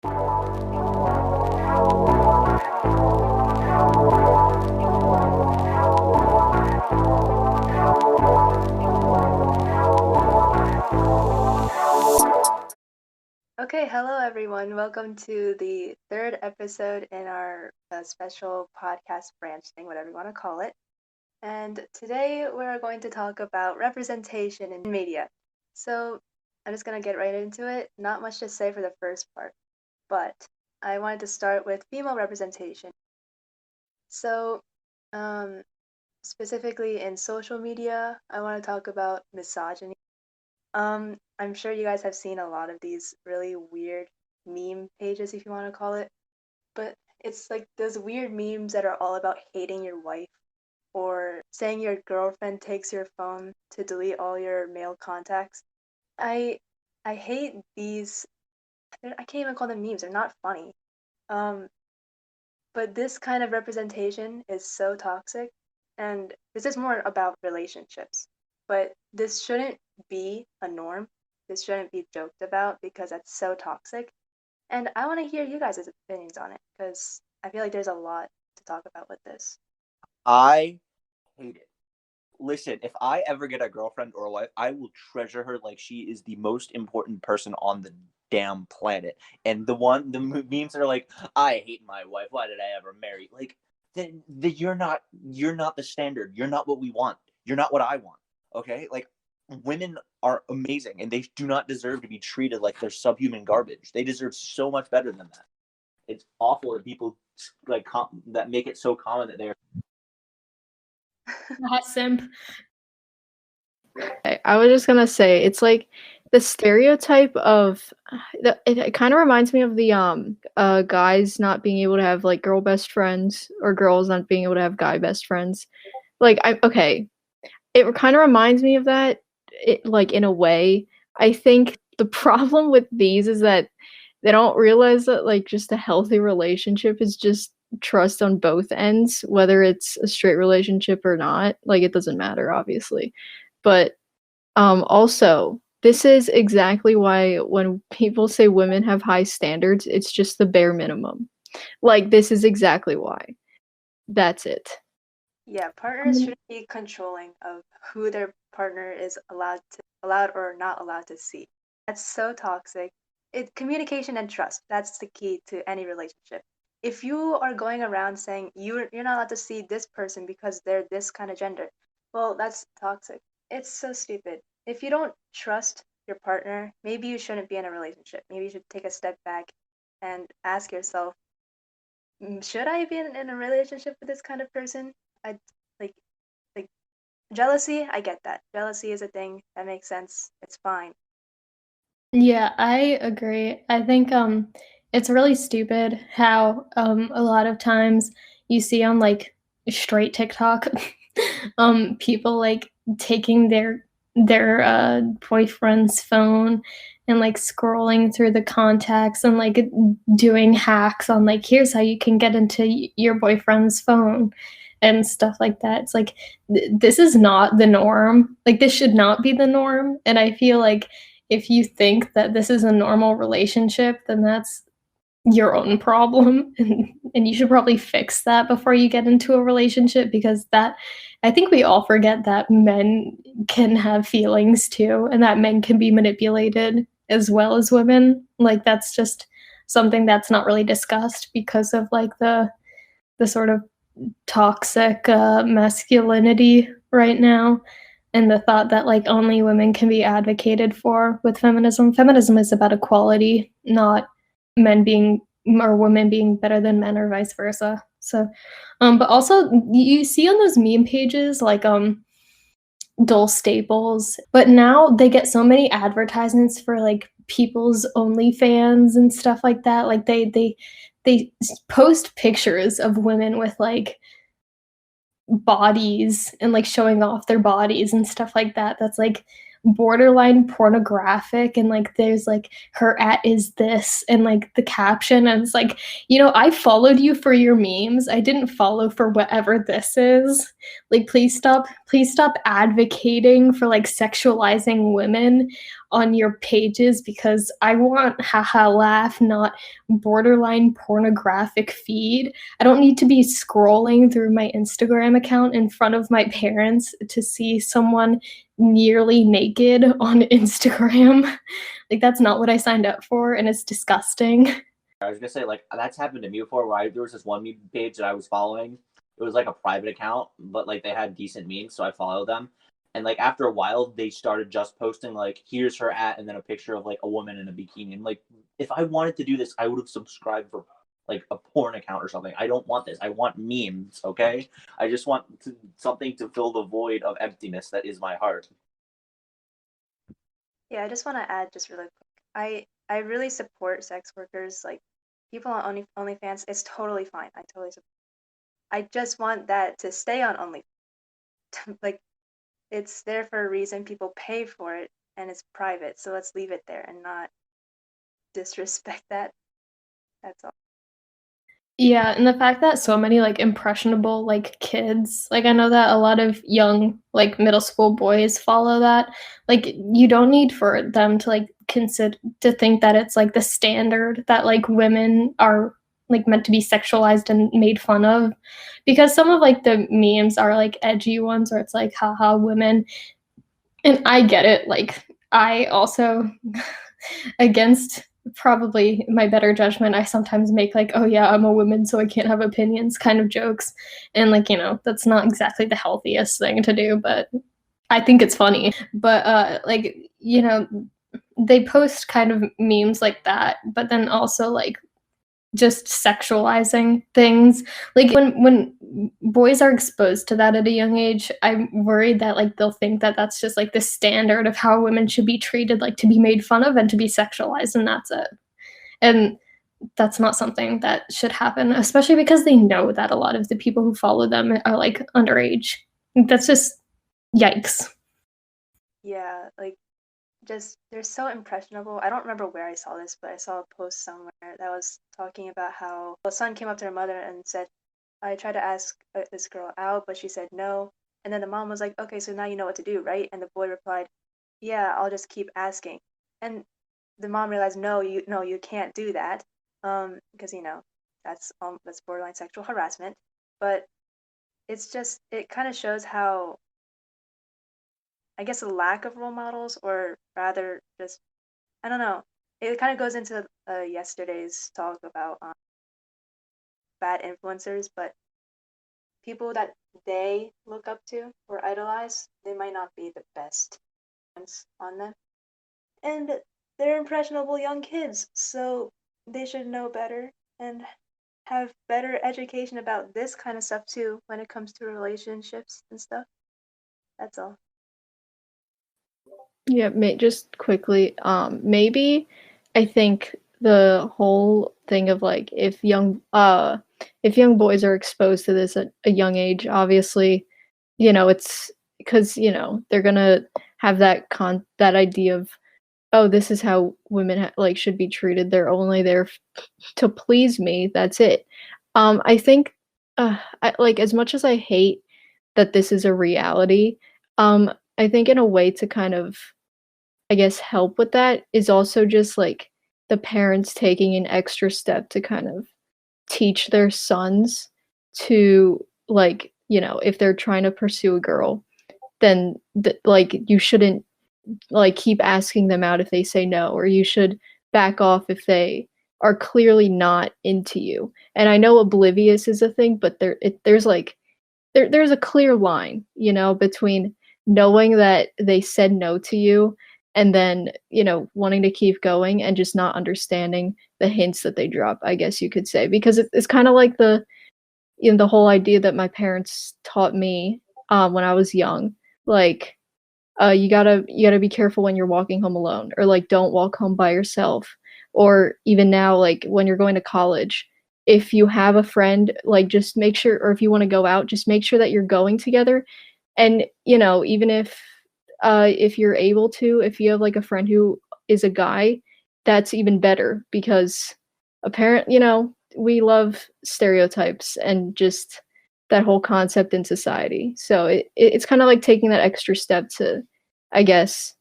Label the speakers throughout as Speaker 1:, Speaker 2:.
Speaker 1: Okay, hello everyone. Welcome to the third episode in our special podcast branch thing, whatever you want to call it. And today we're going to talk about representation in media. So I'm just going to get right into it. Not much to say for the first part, but I wanted to start with female representation. So, specifically in social media, I want to talk about misogyny. I'm sure you guys have seen a lot of these really weird meme pages, if you want to call it, but it's like those weird memes that are all about hating your wife or saying your girlfriend takes your phone to delete all your male contacts. I I hate these. I can't even call them memes. They're not funny. Um, but this kind of representation is so toxic, and this is more about relationships. But this shouldn't be a norm. This shouldn't be joked about because that's so toxic. And I want to hear you guys' opinions on it because I feel like there's a lot to talk about with this.
Speaker 2: I hate it. Listen, if I ever get a girlfriend or a wife, I will treasure her like she is the most important person on the damn planet. And the memes are like, I hate my wife. Why did I ever marry? Like, you're not the standard. You're not what we want. You're not what I want. Okay? Like, women are amazing and they do not deserve to be treated like they're subhuman garbage. They deserve so much better than that. It's awful that people like that make it so common that they're
Speaker 3: simp. I was just gonna say it's like the stereotype of it kind of reminds me of the guys not being able to have like girl best friends or girls not being able to have guy best friends. Like it kind of reminds me of that. Like in a way, I think the problem with these is that they don't realize that like just a healthy relationship is just trust on both ends, whether it's a straight relationship or not. Like it doesn't matter, obviously. But also, this is exactly why when people say women have high standards, it's just the bare minimum. Like this is exactly why. That's it.
Speaker 1: Yeah, partners shouldn't be controlling of who their partner is allowed or not allowed to see. That's so toxic. Communication and trust, that's the key to any relationship. If you are going around saying you're not allowed to see this person because they're this kind of gender, well, that's toxic. It's so stupid. If you don't trust your partner, maybe you shouldn't be in a relationship. Maybe you should take a step back and ask yourself, should I be in a relationship with this kind of person? I like jealousy, I get that. Jealousy is a thing. That makes sense. It's fine.
Speaker 3: Yeah, I agree. I think it's really stupid how a lot of times you see on like straight TikTok people like taking their boyfriend's phone and like scrolling through the contacts and like doing hacks on like here's how you can get into your boyfriend's phone and stuff like that. It's like this is not the norm. Like this should not be the norm, and I feel like if you think that this is a normal relationship, then that's your own problem and you should probably fix that before you get into a relationship, because that I think we all forget that men can have feelings too and that men can be manipulated as well as women. Like that's just something that's not really discussed because of like the sort of toxic masculinity right now, and the thought that like only women can be advocated for with feminism. Feminism is about equality, not men being or women being better than men or vice versa. So, but also you see on those meme pages like Dole Staples, but now they get so many advertisements for like people's OnlyFans and stuff like that. Like they post pictures of women with like bodies and like showing off their bodies and stuff like that. That's like borderline pornographic, and like there's like her at is this and like the caption, and it's like, you know, I followed you for your memes. I didn't follow for whatever this is. Like please stop advocating for like sexualizing women on your pages because I want haha laugh, not borderline pornographic feed. I don't need to be scrolling through my Instagram account in front of my parents to see someone nearly naked on Instagram. Like, that's not what I signed up for, and it's disgusting.
Speaker 2: I was gonna say, like, that's happened to me before, where there was this one meme page that I was following. It was like a private account, but like they had decent memes, so I followed them. And like after a while, they started just posting like, "Here's her at," and then a picture of like a woman in a bikini. And like, if I wanted to do this, I would have subscribed for like a porn account or something. I don't want this. I want memes. Okay, I just want something to fill the void of emptiness that is my heart.
Speaker 1: Yeah, I just want to add just really quick. I really support sex workers, like people on OnlyFans. It's totally fine. I totally support. I just want that to stay on OnlyFans. Like, it's there for a reason. People pay for it, and it's private. So let's leave it there and not disrespect that. That's all.
Speaker 3: Yeah, and the fact that so many like impressionable like kids, like I know that a lot of young like middle school boys follow that. Like you don't need for them to like consider to think that it's like the standard that like women are like meant to be sexualized and made fun of, because some of like the memes are like edgy ones where it's like haha women, and I get it. Like I also against probably my better judgment, I sometimes make like, oh yeah, I'm a woman so I can't have opinions kind of jokes, and like, you know, that's not exactly the healthiest thing to do, but I think it's funny. But like, you know, they post kind of memes like that, but then also like just sexualizing things. Like when boys are exposed to that at a young age, I'm worried that like they'll think that that's just like the standard of how women should be treated, like to be made fun of and to be sexualized, and that's it. And that's not something that should happen, especially because they know that a lot of the people who follow them are like underage. That's just yikes.
Speaker 1: Yeah, like just they're so impressionable. I don't remember where I saw this, but I saw a post somewhere that was talking about how a son came up to her mother and said, I tried to ask this girl out, but she said no. And then the mom was like, okay, so now you know what to do, right? And the boy replied, yeah, I'll just keep asking. And the mom realized, no, you can't do that, because you know that's borderline sexual harassment. But it's just it kind of shows how, I guess, a lack of role models, or rather, just I don't know. It kind of goes into yesterday's talk about bad influencers, but people that they look up to or idolize, they might not be the best influence on them. And they're impressionable young kids, so they should know better and have better education about this kind of stuff too when it comes to relationships and stuff. That's all.
Speaker 4: Yeah, just quickly, maybe I think the whole thing of like if young boys are exposed to this at a young age, obviously, you know, it's because, you know, they're gonna have that idea of, oh, this is how women like should be treated. They're only there to please me. That's it. I think, like as much as I hate that this is a reality, I think in a way to kind of, I guess, help with that is also just like the parents taking an extra step to kind of teach their sons to, like, you know, if they're trying to pursue a girl, then like you shouldn't like keep asking them out if they say no, or you should back off if they are clearly not into you. And I know oblivious is a thing, but there's like there's a clear line, you know, between knowing that they said no to you and then, you know, wanting to keep going and just not understanding the hints that they drop, I guess you could say, because it's kind of like the, you know, the whole idea that my parents taught me when I was young, like, you gotta be careful when you're walking home alone, or like don't walk home by yourself, or even now, like when you're going to college, if you have a friend, like just make sure, or if you want to go out, just make sure that you're going together. And you know, even if you're able to, if you have like a friend who is a guy, that's even better, because apparently, you know, we love stereotypes and just that whole concept in society. So it's kind of like taking that extra step to, I guess,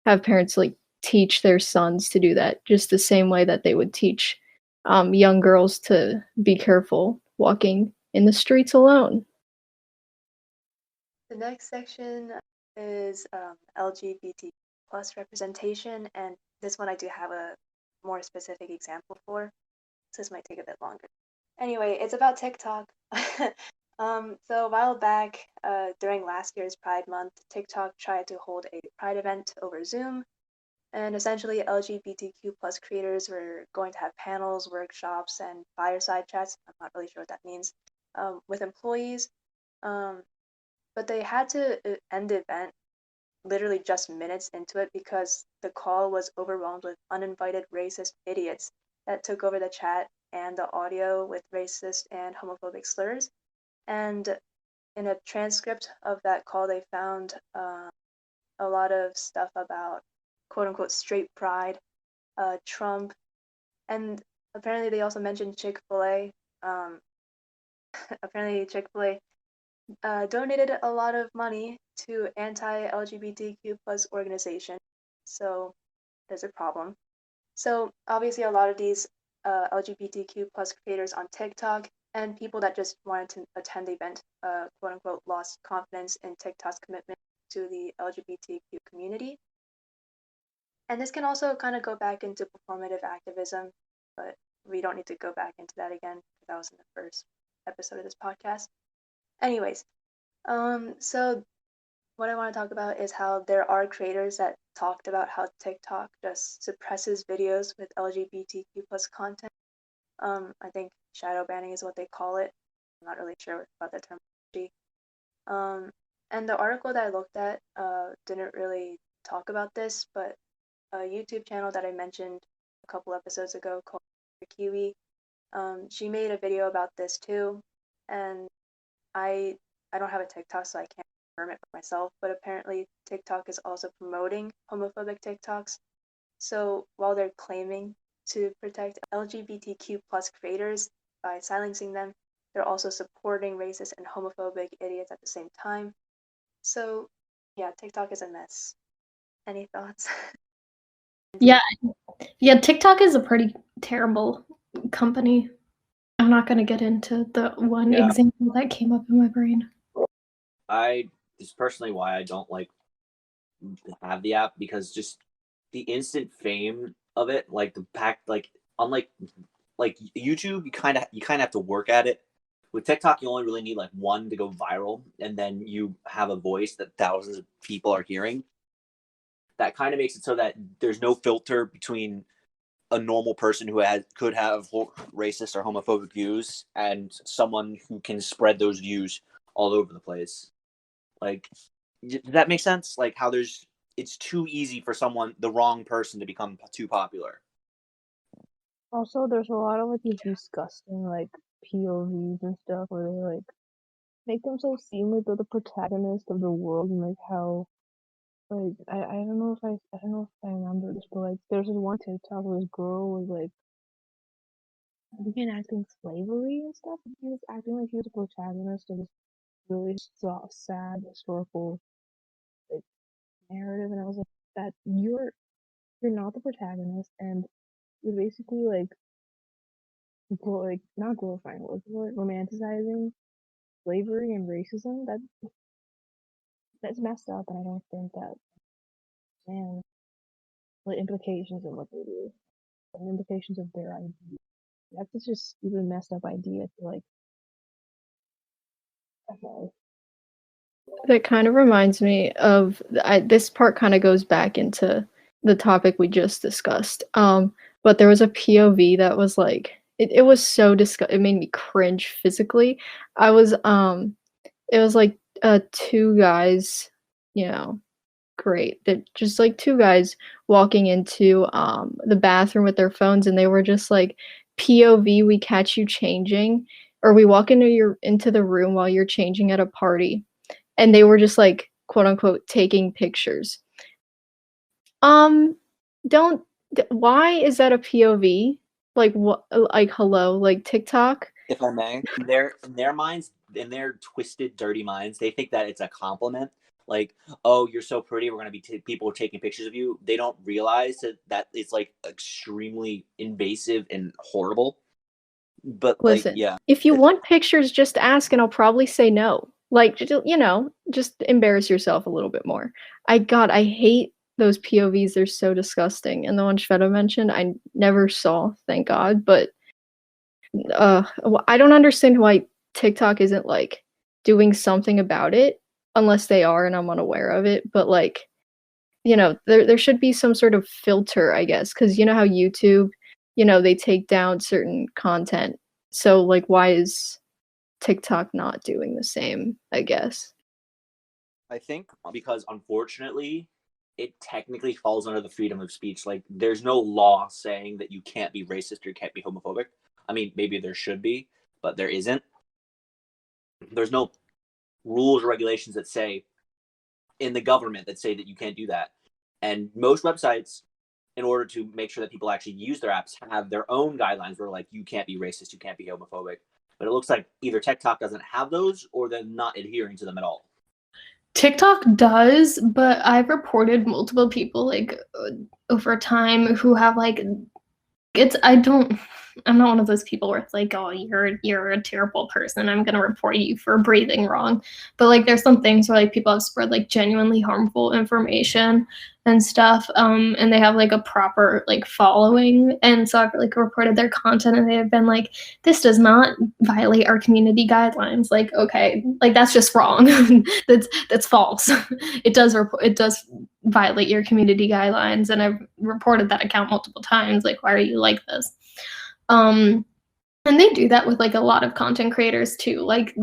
Speaker 4: have parents like teach their sons to do that, just the same way that they would teach young girls to be careful walking in the streets alone.
Speaker 1: The next section is LGBT plus representation, and this one I do have a more specific example for, so this might take a bit longer. Anyway, it's about TikTok. So a while back, during last year's Pride Month, TikTok tried to hold a Pride event over Zoom, and essentially LGBTQ plus creators were going to have panels, workshops, and fireside chats. I'm not really sure what that means, with employees. But they had to end the event literally just minutes into it because the call was overwhelmed with uninvited racist idiots that took over the chat and the audio with racist and homophobic slurs. And in a transcript of that call, they found a lot of stuff about quote unquote straight pride, Trump, and apparently they also mentioned Chick-fil-A. Apparently Chick-fil-A donated a lot of money to anti-LGBTQ plus organization, so there's a problem. So obviously a lot of these LGBTQ plus creators on TikTok and people that just wanted to attend the event, quote unquote, lost confidence in TikTok's commitment to the LGBTQ community. And this can also kind of go back into performative activism, but we don't need to go back into that again because that was in the first episode of this podcast. Anyways, so what I want to talk about is how there are creators that talked about how TikTok just suppresses videos with LGBTQ plus content. I think shadow banning is what they call it. I'm not really sure about the terminology. And the article that I looked at didn't really talk about this, but a YouTube channel that I mentioned a couple episodes ago called Kiwi, she made a video about this too, and I don't have a TikTok, so I can't confirm it for myself, but apparently TikTok is also promoting homophobic TikToks. So while they're claiming to protect LGBTQ plus creators by silencing them, they're also supporting racist and homophobic idiots at the same time. So yeah, TikTok is a mess. Any thoughts?
Speaker 3: Yeah, TikTok is a pretty terrible company. I'm not going to get into the one example that came up in my brain.
Speaker 2: This is personally why I don't like have the app, because just the instant fame of it, like the pack, like unlike like YouTube, you kind of have to work at it. With TikTok, you only really need like one to go viral, and then you have a voice that thousands of people are hearing. That kind of makes it so that there's no filter between a normal person who could have racist or homophobic views and someone who can spread those views all over the place. Like, does that make sense? Like how it's too easy for the wrong person to become too popular.
Speaker 5: Also, there's a lot of like these disgusting like POVs and stuff where they like make themselves seem like they're the protagonist of the world, and like how like I don't know if I remember this, but like there's this one TikTok where this girl was like enacting slavery and stuff, and he was acting like he was the protagonist of this really sad historical like narrative, and I was like, that you're not the protagonist, and you're basically like not glorifying, what's the word, romanticizing slavery and racism. That's messed up, and I don't think that, man, the implications of what they do and the implications of their idea. That's just even messed up idea to like. Okay.
Speaker 4: That kind of reminds me of this part. Kind of goes back into the topic we just discussed. But there was a POV that was like it was so it made me cringe physically. It was like two guys, great. They're just like two guys walking into the bathroom with their phones, and they were just like, POV, we catch you changing, or we walk into the room while you're changing at a party, and they were just like, quote unquote, taking pictures. Why is that a POV? Like what? Like hello, like TikTok.
Speaker 2: If I may, in their minds, in their twisted, dirty minds, they think that it's a compliment. like, oh, you're so pretty, we're gonna be people taking pictures of you. They don't realize that it's like extremely invasive and horrible. But like,
Speaker 4: Listen,
Speaker 2: yeah,
Speaker 4: if you want pictures, just ask and I'll probably say no. Like, just embarrass yourself a little bit more. I hate those POVs. They're so disgusting. And the one Shveta mentioned, I never saw, thank God. But I don't understand why TikTok isn't like doing something about it, unless they are and I'm unaware of it. But like, there should be some sort of filter, I guess, because you know how YouTube, they take down certain content. So like, why is TikTok not doing the same, I guess?
Speaker 2: I think because unfortunately, it technically falls under the freedom of speech. Like, there's no law saying that you can't be racist or you can't be homophobic. I mean, maybe there should be, but there isn't. There's no rules or regulations that say in the government that say that you can't do that. And most websites, in order to make sure that people actually use their apps, have their own guidelines where like, you can't be racist, you can't be homophobic. But it looks like either TikTok doesn't have those or they're not adhering to them at all.
Speaker 3: TikTok does, but I've reported multiple people like over time who have like I'm not one of those people where it's like, oh, you're a terrible person, I'm gonna report you for breathing wrong. But like there's some things where like people have spread like genuinely harmful information and stuff, and they have like a proper like following, and so I've like reported their content and they have been like, this does not violate our community guidelines. Like, okay, like that's just wrong. that's false. It does violate your community guidelines, and I've reported that account multiple times. Like, why are you like this? And they do that with like a lot of content creators too. Like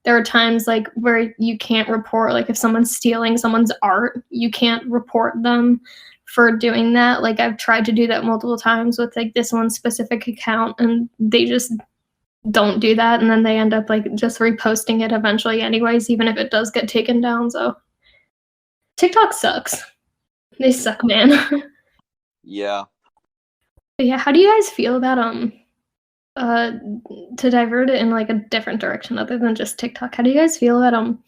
Speaker 3: there are times like where you can't report, like if someone's stealing someone's art, you can't report them for doing that. Like I've tried to do that multiple times with like this one specific account, and they just don't do that, and then they end up like just reposting it eventually anyways, even if it does get taken down. So TikTok sucks. They suck, man.
Speaker 2: Yeah.
Speaker 3: But yeah, how do you guys feel about to divert it in like a different direction other than just TikTok, how do you guys feel about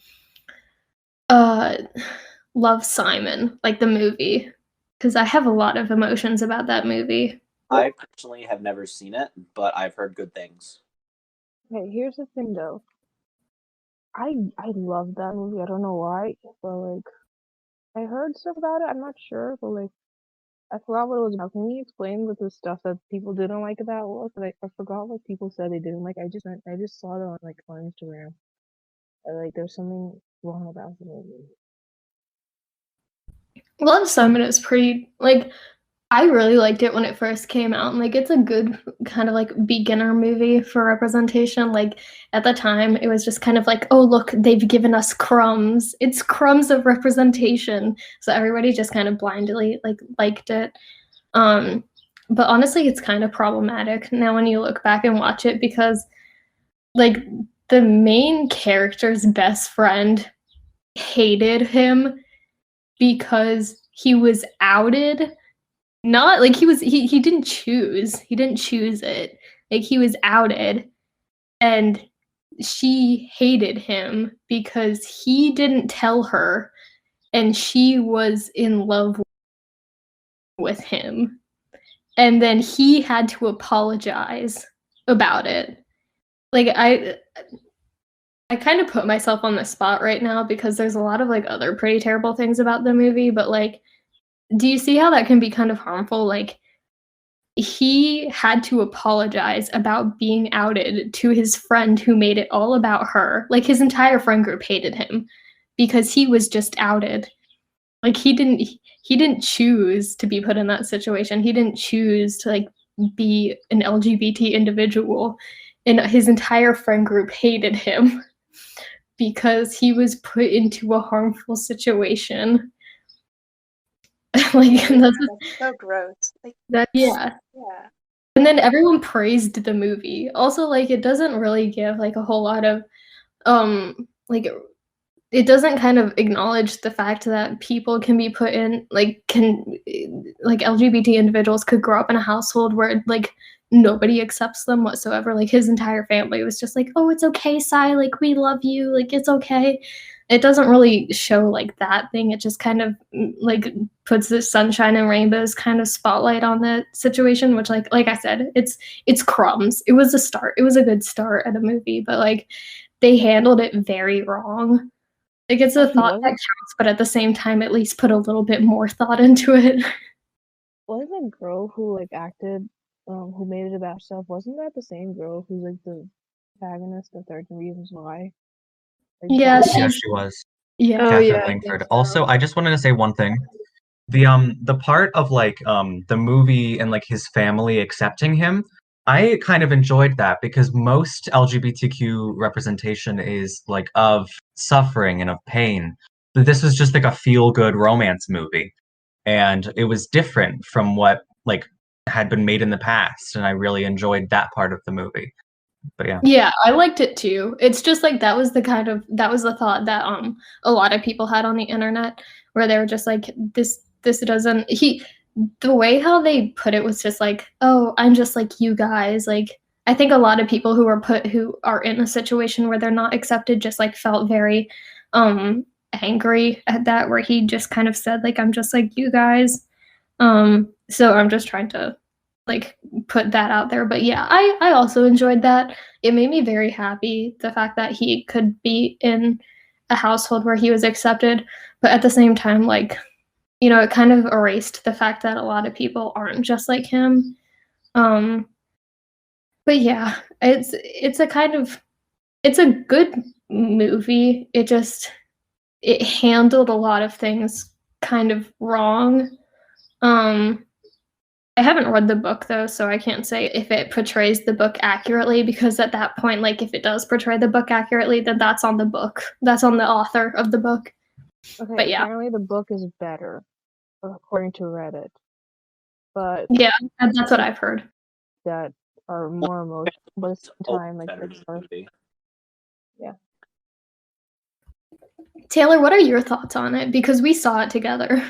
Speaker 3: Love, Simon, like the movie? Because I have a lot of emotions about that movie.
Speaker 2: I personally have never seen it, but I've heard good things.
Speaker 5: Okay, here's the thing though. I love that movie. I don't know why, but like I heard stuff about it. I'm not sure, but like I forgot what it was about. Can you explain what the stuff that people didn't like about was? Like I forgot what people said they didn't like. I just saw it on like on Instagram. Like there's something wrong about the movie.
Speaker 3: Love, Simon is pretty like, I really liked it when it first came out. Like it's a good kind of like beginner movie for representation. Like at the time it was just kind of like, oh look, they've given us crumbs. It's crumbs of representation. So everybody just kind of blindly like liked it. But honestly it's kind of problematic now when you look back and watch it, because like the main character's best friend hated him because he was outed. Not like he didn't choose it, like he was outed, and she hated him because he didn't tell her and she was in love with him, and then he had to apologize about it. Like I kind of put myself on the spot right now because there's a lot of like other pretty terrible things about the movie, but like, do you see how that can be kind of harmful? Like he had to apologize about being outed to his friend who made it all about her. Like his entire friend group hated him because he was just outed. Like he didn't choose to be put in that situation. He didn't choose to like be an LGBT individual, and his entire friend group hated him because he was put into a harmful situation. Like
Speaker 1: that's so gross. Like
Speaker 3: yeah. And then everyone praised the movie. Also, like it doesn't really give like a whole lot of like it doesn't kind of acknowledge the fact that people can be put in like LGBT individuals could grow up in a household where like nobody accepts them whatsoever. Like his entire family was just like, oh, it's okay, Sai, like we love you, like it's okay. it doesn't really show like that thing. It just kind of like puts the sunshine and rainbows kind of spotlight on the situation, which like I said, it's crumbs. It was a start. It was a good start at a movie, but like they handled it very wrong. Like it's a thought that counts, but at the same time, at least put a little bit more thought into it.
Speaker 5: Wasn't the girl who like acted, who made it about herself? Wasn't that the same girl who's like the protagonist of 13 Reasons Why? Like,
Speaker 3: Yeah,
Speaker 6: Yeah,
Speaker 3: she
Speaker 6: she was.
Speaker 3: yeah.
Speaker 4: Oh,
Speaker 6: Catherine
Speaker 4: yeah, I
Speaker 6: Langford.
Speaker 4: think
Speaker 6: Also,
Speaker 4: so.
Speaker 6: I just wanted to say one thing. The part of like the movie and like his family accepting him, I kind of enjoyed that because most LGBTQ representation is like of suffering and of pain. But this was just like a feel-good romance movie. And it was different from what like had been made in the past, and I really enjoyed that part of the movie. But yeah.
Speaker 3: Yeah, I liked it too. It's just like that was the thought that a lot of people had on the internet where they were just like this doesn't the way how they put it was just like, "Oh, I'm just like you guys." Like I think a lot of people who are in a situation where they're not accepted just like felt very angry at that where he just kind of said like, "I'm just like you guys." So I'm just trying to like put that out there. But yeah, I also enjoyed that. It made me very happy the fact that he could be in a household where he was accepted, but at the same time, like, you know, it kind of erased the fact that a lot of people aren't just like him. Um, but yeah, it's a good movie. It handled a lot of things kind of wrong. I haven't read the book though, so I can't say if it portrays the book accurately because at that point, like if it does portray the book accurately, then that's on the book. That's on the author of the book.
Speaker 5: okay,
Speaker 3: But yeah.
Speaker 5: apparently the book is better, according to Reddit. But
Speaker 3: Yeah, that's what I've heard.
Speaker 5: that are more emotional, but at the same time, like
Speaker 2: Better
Speaker 5: they are,
Speaker 2: movie.
Speaker 5: yeah.
Speaker 3: Taylor, what are your thoughts on it? Because we saw it together.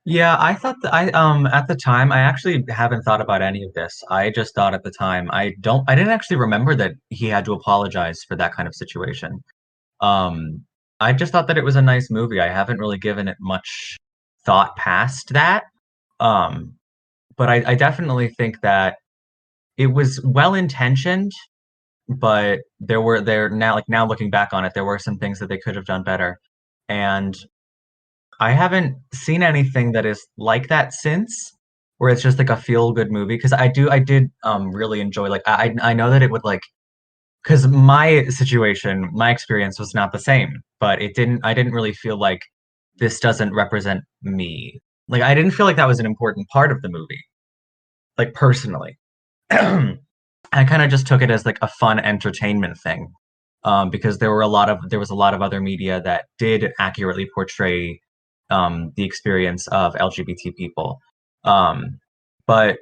Speaker 6: Yeah, I thought that I at the time I actually haven't thought about any of this. I just thought at the time I didn't actually remember that he had to apologize for that kind of situation. Um I just thought that it was a nice movie. I haven't really given it much thought past that. Um but I definitely think that it was well intentioned, but there now looking back on it, there were some things that they could have done better. And I haven't seen anything that is like that since, where it's just like a feel good movie. Because I did really enjoy like I know that it would like because my experience was not the same, but I didn't really feel like this doesn't represent me. Like I didn't feel like that was an important part of the movie, like personally. I kind of just took it as like a fun entertainment thing, because there was a lot of other media that did accurately portray the experience of LGBT people, but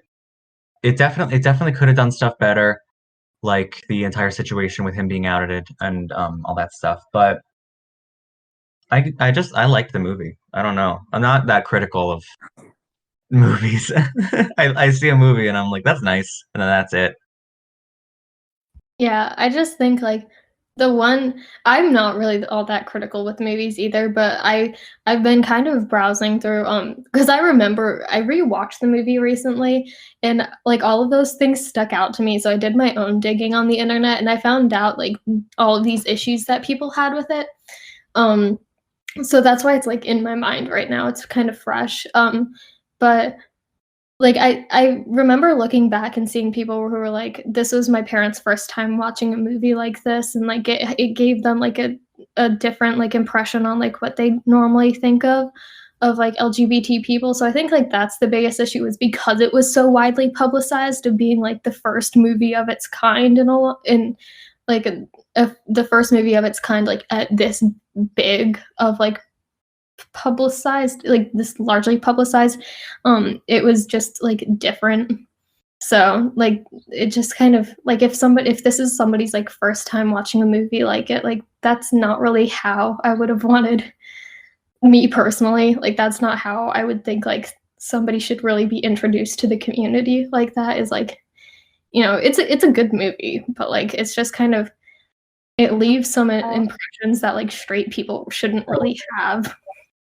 Speaker 6: it definitely could have done stuff better, like the entire situation with him being outed and all that stuff. But I liked the movie. I don't know. I'm not that critical of movies. I see a movie and I'm like, that's nice, and then that's it.
Speaker 3: Yeah, I just think like I'm not really all that critical with movies either, but I've been kind of browsing through because I remember I rewatched the movie recently and like all of those things stuck out to me. So I did my own digging on the internet and I found out like all of these issues that people had with it. Um so that's why it's like in my mind right now. It's kind of fresh. But like I remember looking back and seeing people who were like, "This was my parents' first time watching a movie like this," and like it gave them like a different like impression on like what they normally think of like LGBT people. So I think like that's the biggest issue is because it was so widely publicized of being like the first movie of its kind in like the first movie of its kind like at this big of like publicized like this largely publicized it was just like different, so like it just kind of like if this is somebody's like first time watching a movie like it, like that's not really how I would have wanted, me personally, like that's not how I would think like somebody should really be introduced to the community like that is like, you know, it's a good movie but like it's just kind of it leaves some impressions that like straight people shouldn't really have.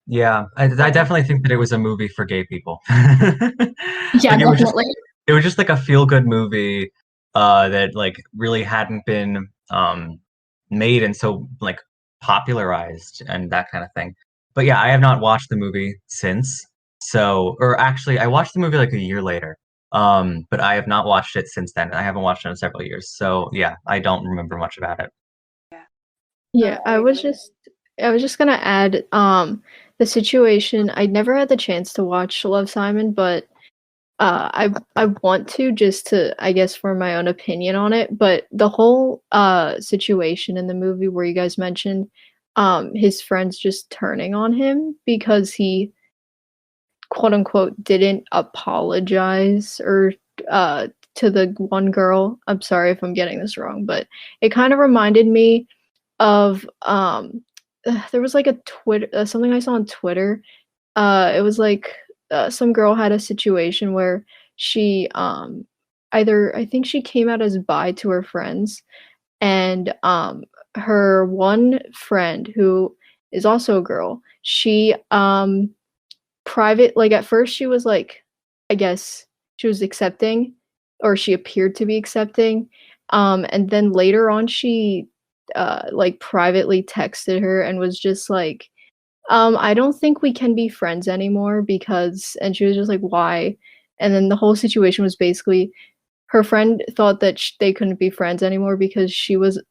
Speaker 6: Yeah, I definitely think that it was a movie for gay people.
Speaker 3: Yeah,
Speaker 6: Like
Speaker 3: definitely.
Speaker 6: it was just like a feel-good movie that like really hadn't been made and so like popularized and that kind of thing. But yeah, I have not watched the movie since. So, or actually, I watched the movie like a year later. But I have not watched it since then. I haven't watched it in several years. So yeah, I don't remember much about it.
Speaker 1: Yeah.
Speaker 4: Yeah,
Speaker 1: I agree.
Speaker 4: I was just gonna add, the situation. I never had the chance to watch Love, Simon, but I want to just to, I guess, form my own opinion on it. But the whole situation in the movie where you guys mentioned his friends just turning on him because he quote unquote didn't apologize or to the one girl. I'm sorry if I'm getting this wrong, but it kind of reminded me of there was like a Twitter something I saw on Twitter. It was like some girl had a situation where she either I think she came out as bi to her friends, and her one friend who is also a girl, she private like at first she was like, I guess she was accepting, or she appeared to be accepting, and then later on she like privately texted her and was just like, I don't think we can be friends anymore because, and she was just like, why? And then the whole situation was basically her friend thought that they couldn't be friends anymore because she was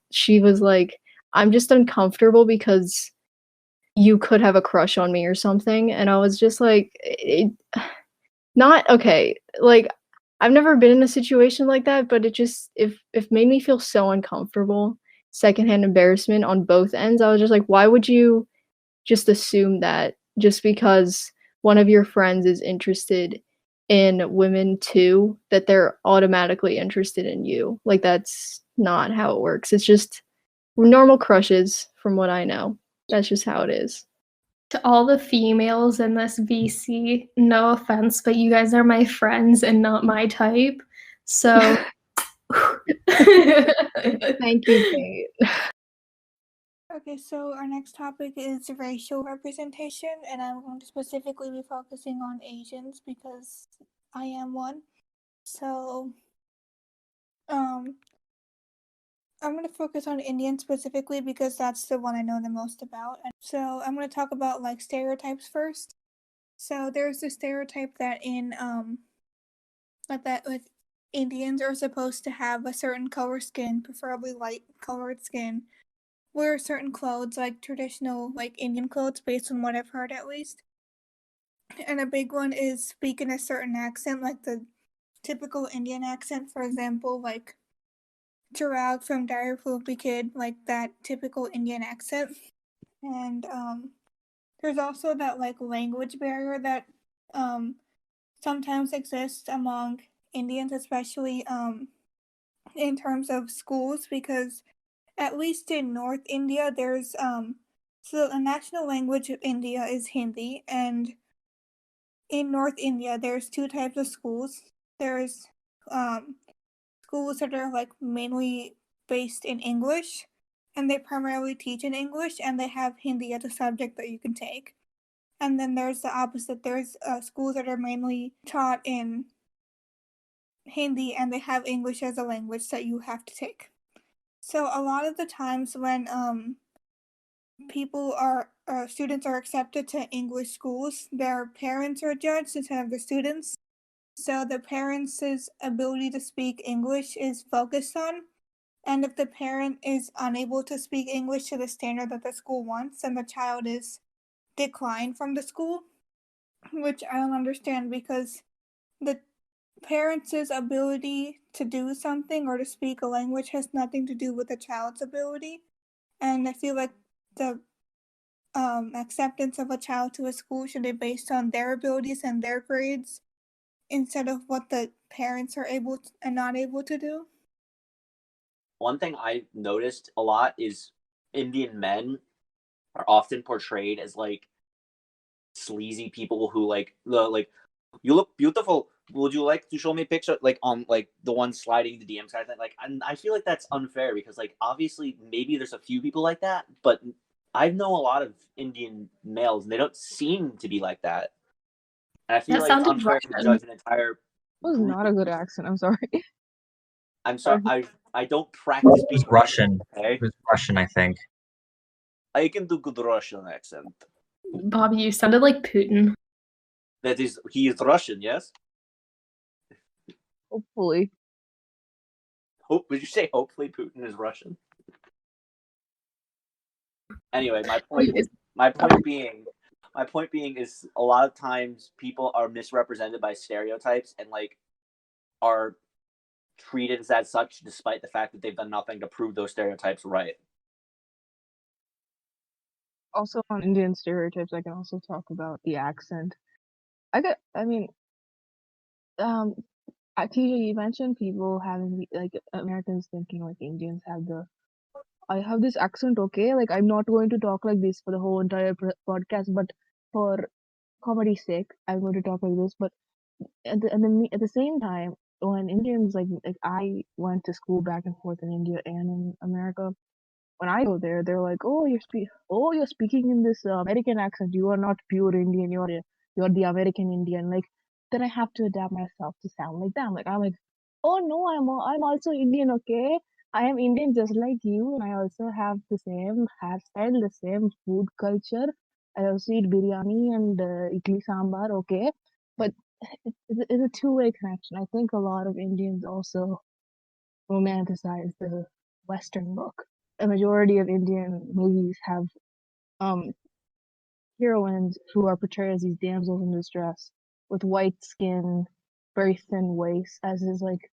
Speaker 4: like, I'm just uncomfortable because you could have a crush on me or something. And I was just like, not okay. Like, I've never been in a situation like that, but it just if made me feel so uncomfortable. Secondhand embarrassment on both ends. I was just like, why would you just assume that just because one of your friends is interested in women too, that they're automatically interested in you? Like, that's not how it works. It's just normal crushes, from what I know. That's just how it is.
Speaker 3: To all the females in this VC, no offense, but you guys are my friends and not my type. So
Speaker 4: Thank you, Kate.
Speaker 7: Okay, so our next topic is racial representation, and I'm going to specifically be focusing on Asians because I am one. So, I'm going to focus on Indian specifically because that's the one I know the most about. So, I'm going to talk about like stereotypes first. So, there's the stereotype that with Indians are supposed to have a certain color skin, preferably light colored skin, wear certain clothes, like traditional, like Indian clothes, based on what I've heard at least. And a big one is speak in a certain accent, like the typical Indian accent, for example, like Chirag from Diary of a Wimpy Kid, like that typical Indian accent. And there's also that like language barrier that sometimes exists among Indians, especially in terms of schools, because at least in North India, there's so the national language of India is Hindi, and in North India, there's two types of schools. There's schools that are like mainly based in English, and they primarily teach in English, and they have Hindi as a subject that you can take. And then there's the opposite. There's schools that are mainly taught in Hindi, and they have English as a language that you have to take. So a lot of the times when students are accepted to English schools, their parents are judged instead of the students. So the parents' ability to speak English is focused on, and if the parent is unable to speak English to the standard that the school wants, then the child is declined from the school, which I don't understand because the parents' ability to do something or to speak a language has nothing to do with the child's ability. And I feel like the acceptance of a child to a school should be based on their abilities and their grades instead of what the parents are able to, and not able to do.
Speaker 2: One thing I noticed a lot is Indian men are often portrayed as like sleazy people who like you look beautiful, would you like to show me a picture, like on like the one sliding the DMs kind of thing? Like, I feel like that's unfair because like obviously maybe there's a few people like that, but I know a lot of Indian males and they don't seem to be like that. And I feel
Speaker 3: That
Speaker 2: like it's
Speaker 3: sounded
Speaker 2: unfair to
Speaker 3: Russian.
Speaker 2: judge an entire
Speaker 5: It was
Speaker 2: group.
Speaker 5: not a good accent. I'm sorry.
Speaker 2: I'm sorry, I don't practice
Speaker 6: It was
Speaker 2: being
Speaker 6: Russian.
Speaker 2: okay?
Speaker 6: It was Russian, I think.
Speaker 2: I can do good Russian accent.
Speaker 3: Bobby, you sounded like Putin.
Speaker 2: That is, he is Russian, yes?
Speaker 5: Hopefully.
Speaker 2: Would you say hopefully Putin is Russian? Anyway, my point being is a lot of times people are misrepresented by stereotypes and like are treated as such despite the fact that they've done nothing to prove those stereotypes right.
Speaker 5: Also on Indian stereotypes, I can also talk about the accent. Kshitija, you mentioned people having like Americans thinking like Indians have I have this accent, okay? Like I'm not going to talk like this for the whole entire podcast, but for comedy's sake, I'm going to talk like this. But at the same time, when Indians like I went to school back and forth in India and in America. When I go there, they're like, "Oh, you're speaking in this American accent. You are not pure Indian. You're the American Indian." Like, then I have to adapt myself to sound like them. Like, I'm like, "Oh no, I'm also Indian. Okay, I am Indian just like you, and I also have the same hairstyle, the same food culture. I also eat biryani and idli sambar. Okay, but it's a two-way connection. I think a lot of Indians also romanticize the Western look. A majority of Indian movies have heroines who are portrayed as these damsels in distress with white skin, very thin waist, as is like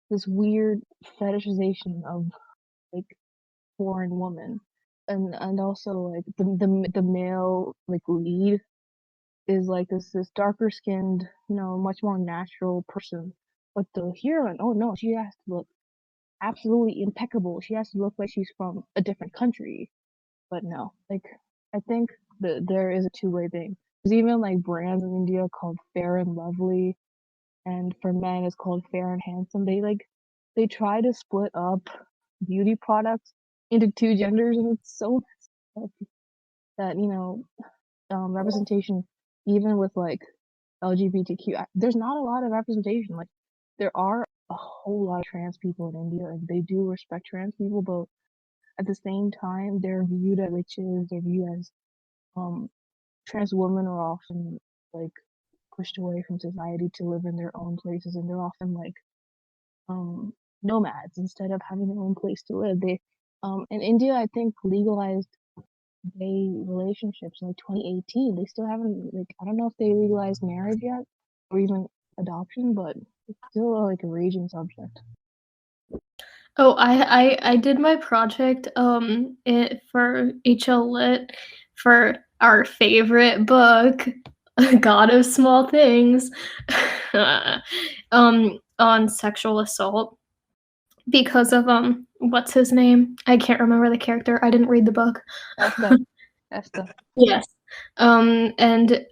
Speaker 5: this weird fetishization of like foreign woman, and also like the male like lead is like this darker skinned, much more natural person, but the heroine, oh no, she has to look absolutely impeccable. She has to look like she's from a different country. But no, like I think that there is a two-way thing. There's even like brands in India called Fair and Lovely, and for men it's called Fair and Handsome. They try to split up beauty products into two genders, and it's so messed up that representation, even with like LGBTQ, there's not a lot of representation. Like there are a whole lot of trans people in India, and they do respect trans people, but at the same time, they're viewed as witches. They're viewed as trans women are often like pushed away from society to live in their own places, and they're often like nomads instead of having their own place to live. They in India, I think legalized gay relationships in like 2018. They still haven't like I don't know if they legalized marriage yet or even adoption, but it's still like a raging subject.
Speaker 3: Oh, I did my project for HL Lit for our favorite book, God of Small Things, on sexual assault because of what's his name? I can't remember the character. I didn't read the book.
Speaker 5: Esther.
Speaker 3: Yes. And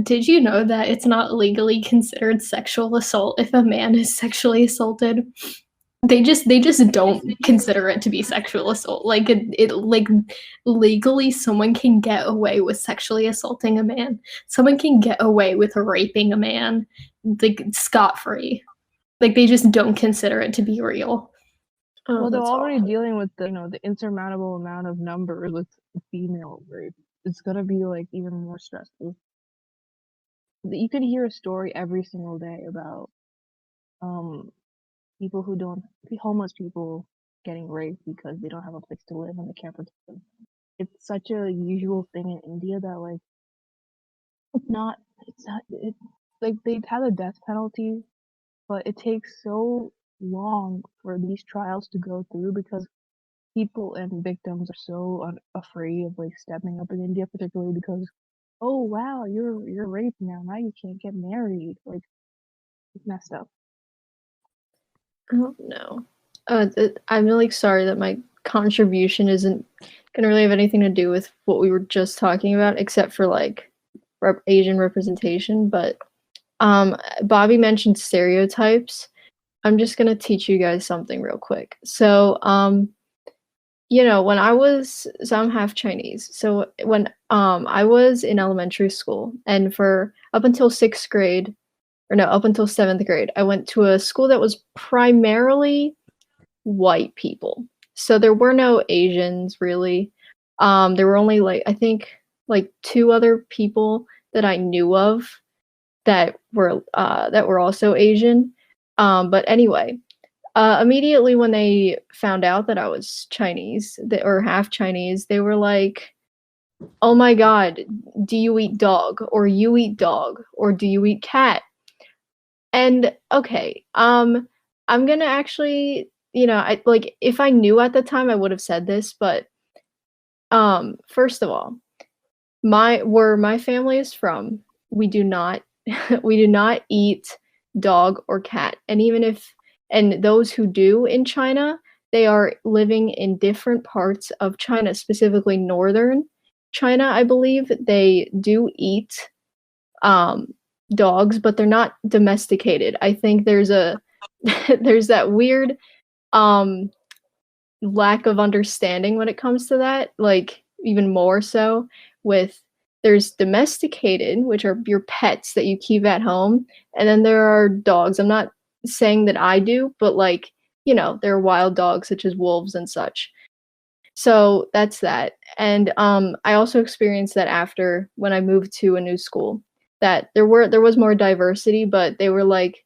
Speaker 3: did you know that it's not legally considered sexual assault if a man is sexually assaulted? They just don't consider it to be sexual assault. Like it like legally someone can get away with sexually assaulting a man. Someone can get away with raping a man like scot-free. Like they just don't consider it to be real. Oh,
Speaker 5: Well, they're
Speaker 3: that's
Speaker 5: already
Speaker 3: awful.
Speaker 5: dealing with the insurmountable amount of numbers with female rape. It's gonna be like even more stressful. You could hear a story every single day about people who don't homeless people getting raped because they don't have a place to live and they can't protect them. It's such a usual thing in India that like it's not like they have a death penalty, but it takes so long for these trials to go through because people and victims are so afraid of like stepping up in India, particularly because, oh wow, you're raped now you can't get married. Like it's messed up.
Speaker 4: Oh no. I'm really sorry that my contribution isn't gonna really have anything to do with what we were just talking about, except for like Asian representation. But Bobby mentioned stereotypes. I'm just gonna teach you guys something real quick. So, when I'm half Chinese. So when I was in elementary school, and for up until 6th grade, or no, up until 7th grade, I went to a school that was primarily white people. So there were no Asians really. There were only I think 2 other people that I knew of that were also Asian. But anyway, immediately when they found out that I was Chinese, or half Chinese, they were like, "Oh my God, do you eat dog? Or you eat dog? Or do you eat cat?" And okay, I'm gonna actually, if I knew at the time, I would have said this, but first of all, where my family is from, we do not we do not eat dog or cat. And those who do in China, they are living in different parts of China, specifically northern China, I believe. They do eat dogs, but they're not domesticated. I think there's there's that weird lack of understanding when it comes to that, like even more so with there's domesticated, which are your pets that you keep at home, and then there are dogs. I'm not saying that I do, but there are wild dogs such as wolves and such. So that's that. And I also experienced that after when I moved to a new school, that there was more diversity, but they were like,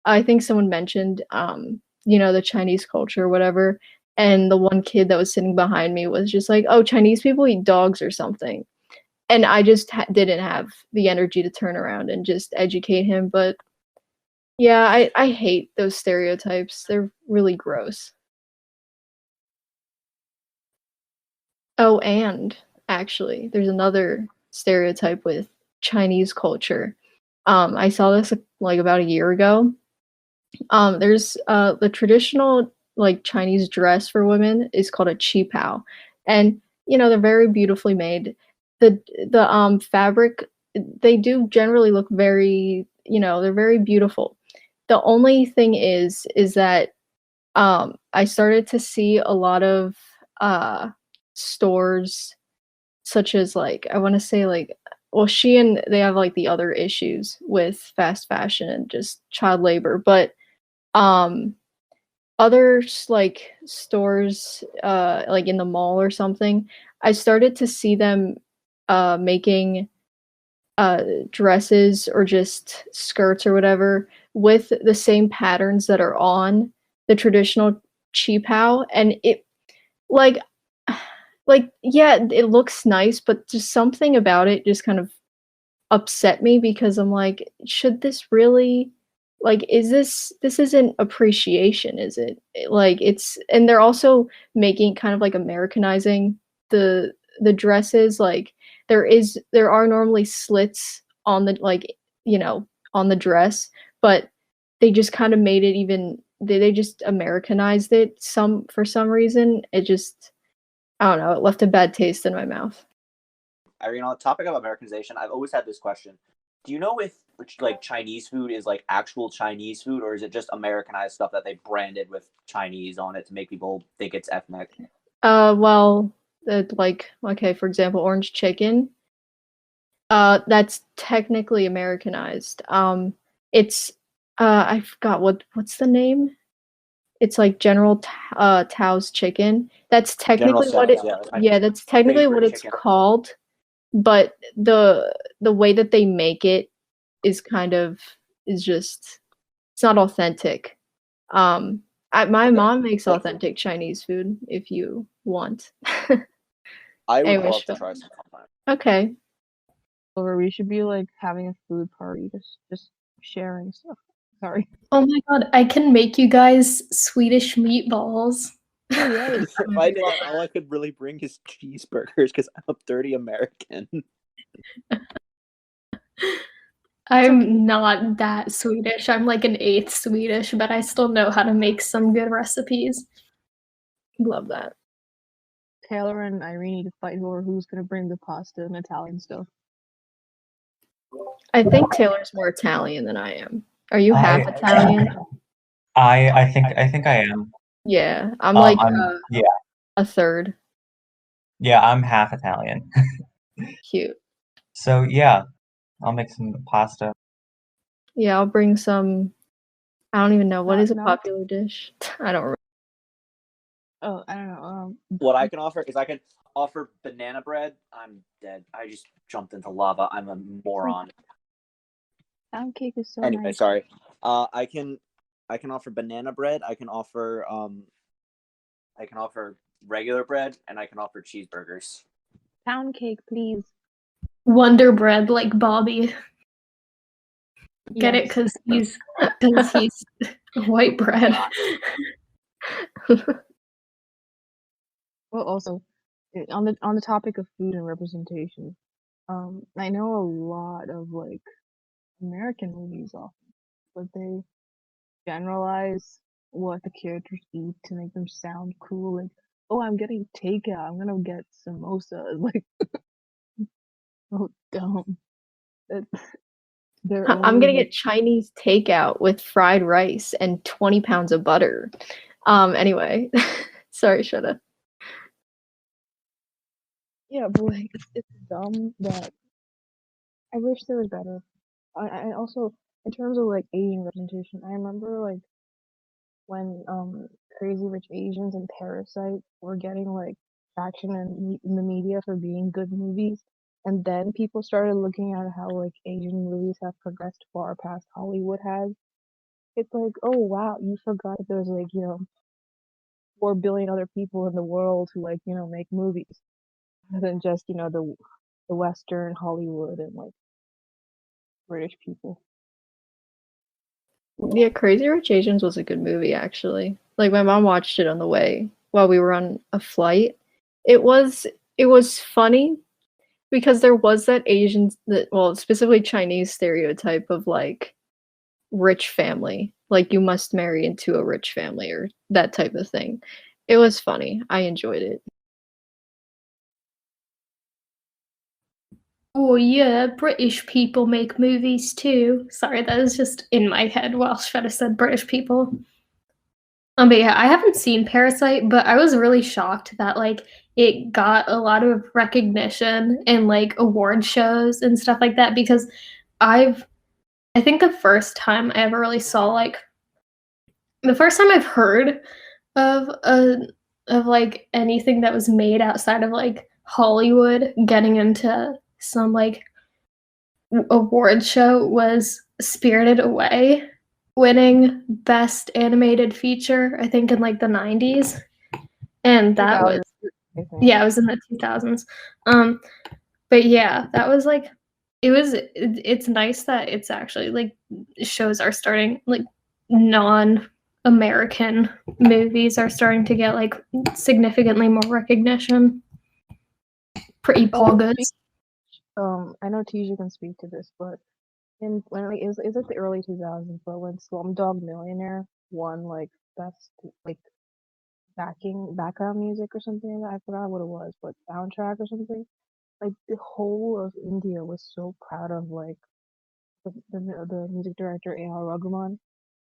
Speaker 4: I think someone mentioned the Chinese culture or whatever, and the one kid that was sitting behind me was just like, "Oh, Chinese people eat dogs or something." And I just didn't have the energy to turn around and just educate him, but yeah, I hate those stereotypes. They're really gross. Oh, and actually, there's another stereotype with Chinese culture. I saw this like about a year ago. There's the traditional Chinese dress for women is called a qipao, and they're very beautifully made. The fabric, they do generally look very, they're very beautiful. The only thing is that I started to see a lot of stores such as I want to say well, Shein, they have the other issues with fast fashion and just child labor, but other stores in the mall or something, I started to see them making dresses or just skirts or whatever with the same patterns that are on the traditional qipao, and it like yeah, it looks nice, but just something about it just kind of upset me because I'm like, should this really is this isn't appreciation, is it? It's, and they're also making kind of Americanizing the dresses. There are normally slits on the on the dress, but they just kind of made it even they just Americanized it for some reason. It just, I don't know, it left a bad taste in my mouth.
Speaker 2: Irene, on the topic of Americanization, I've always had this question. Do you know if Chinese food is actual Chinese food, or is it just Americanized stuff that they branded with Chinese on it to make people think it's ethnic?
Speaker 4: Well, okay, for example, orange chicken. That's technically Americanized. It's I forgot what's the name. It's General Tao's chicken. That's technically what it. Yeah, that's technically what it's called. But the way that they make it is just, it's not authentic. My mom makes authentic Chinese food if you want.
Speaker 2: I would love to try some sometime.
Speaker 4: Okay.
Speaker 5: Or we should be having a food party, just sharing stuff. Sorry.
Speaker 3: Oh my God, I can make you guys Swedish meatballs.
Speaker 5: Oh, yes.
Speaker 2: If I did that, all I could really bring is cheeseburgers because I'm a dirty American.
Speaker 3: I'm not that Swedish. I'm like an 8th Swedish, but I still know how to make some good recipes.
Speaker 4: Love that.
Speaker 5: Taylor and Irene need to fight over who's gonna bring the pasta and Italian stuff.
Speaker 4: I think Taylor's more Italian than I am. Are you half
Speaker 6: I
Speaker 4: Italian?
Speaker 6: I think I am.
Speaker 4: Yeah, I'm like
Speaker 6: I'm
Speaker 4: a third.
Speaker 6: yeah, I'm half Italian.
Speaker 4: Cute.
Speaker 6: So yeah, I'll make some pasta.
Speaker 4: Yeah, I'll bring some. I don't even know what is a
Speaker 5: Now,
Speaker 4: popular dish. I don't.
Speaker 5: oh, I don't know.
Speaker 2: What I can offer is I can offer banana bread. I'm dead. I just jumped into lava. I'm a moron.
Speaker 5: pound cake is so
Speaker 2: Anyway,
Speaker 5: nice.
Speaker 2: sorry. I can offer banana bread. I can offer regular bread, and I can offer cheeseburgers.
Speaker 5: Pound cake, please.
Speaker 3: Wonder Bread like Bobby. Get it?
Speaker 5: Yes.
Speaker 3: Because he's white bread.
Speaker 5: Well, also, on the topic of food and representation, I know a lot of like American movies often, but they generalize what the characters eat to make them sound cool. Like, oh, I'm getting takeout. I'm gonna get samosas. Like, so dumb. That they're
Speaker 4: I'm
Speaker 5: only
Speaker 4: gonna
Speaker 5: like,
Speaker 4: get Chinese takeout with fried rice and 20 pounds of butter. Anyway, sorry, Shada.
Speaker 5: yeah, but like it's dumb that I wish there was better. I also, in terms of like Asian representation, I remember like when Crazy Rich Asians and Parasite were getting like traction in the media for being good movies, and then people started looking at how like Asian movies have progressed far past Hollywood has. It's like, oh wow, you forgot that there's like 4 billion other people in the world who like make movies other than just the Western Hollywood and like British people.
Speaker 4: Yeah, Crazy Rich Asians was a good movie actually. Like my mom watched it on the way while we were on a flight. It was funny because there was that well, specifically Chinese stereotype of like rich family. Like you must marry into a rich family or that type of thing. It was funny. I enjoyed it.
Speaker 3: Oh yeah, British people make movies too. Sorry, that was just in my head while Shredder said British people. But yeah, I haven't seen Parasite, but I was really shocked that like it got a lot of recognition in like award shows and stuff like that because I think the first time I ever really saw like the first time I've heard of like anything that was made outside of like Hollywood getting into some like award show was Spirited Away, winning Best Animated Feature, I think in like the 90s. And that was
Speaker 5: 2000, I think.
Speaker 3: yeah, it was in the 2000s. But yeah, that was like it's nice that it's actually like shows are starting like non-American movies are starting to get like significantly more recognition. Pretty
Speaker 5: Oh,
Speaker 3: poggers.
Speaker 5: I know Tisha can speak to this, but when like it was like the early 2000s, but when Slumdog Millionaire won like best like background music or something like that, I forgot what it was, but soundtrack or something. Like the whole of India was so proud of like the music director A.R. Rahman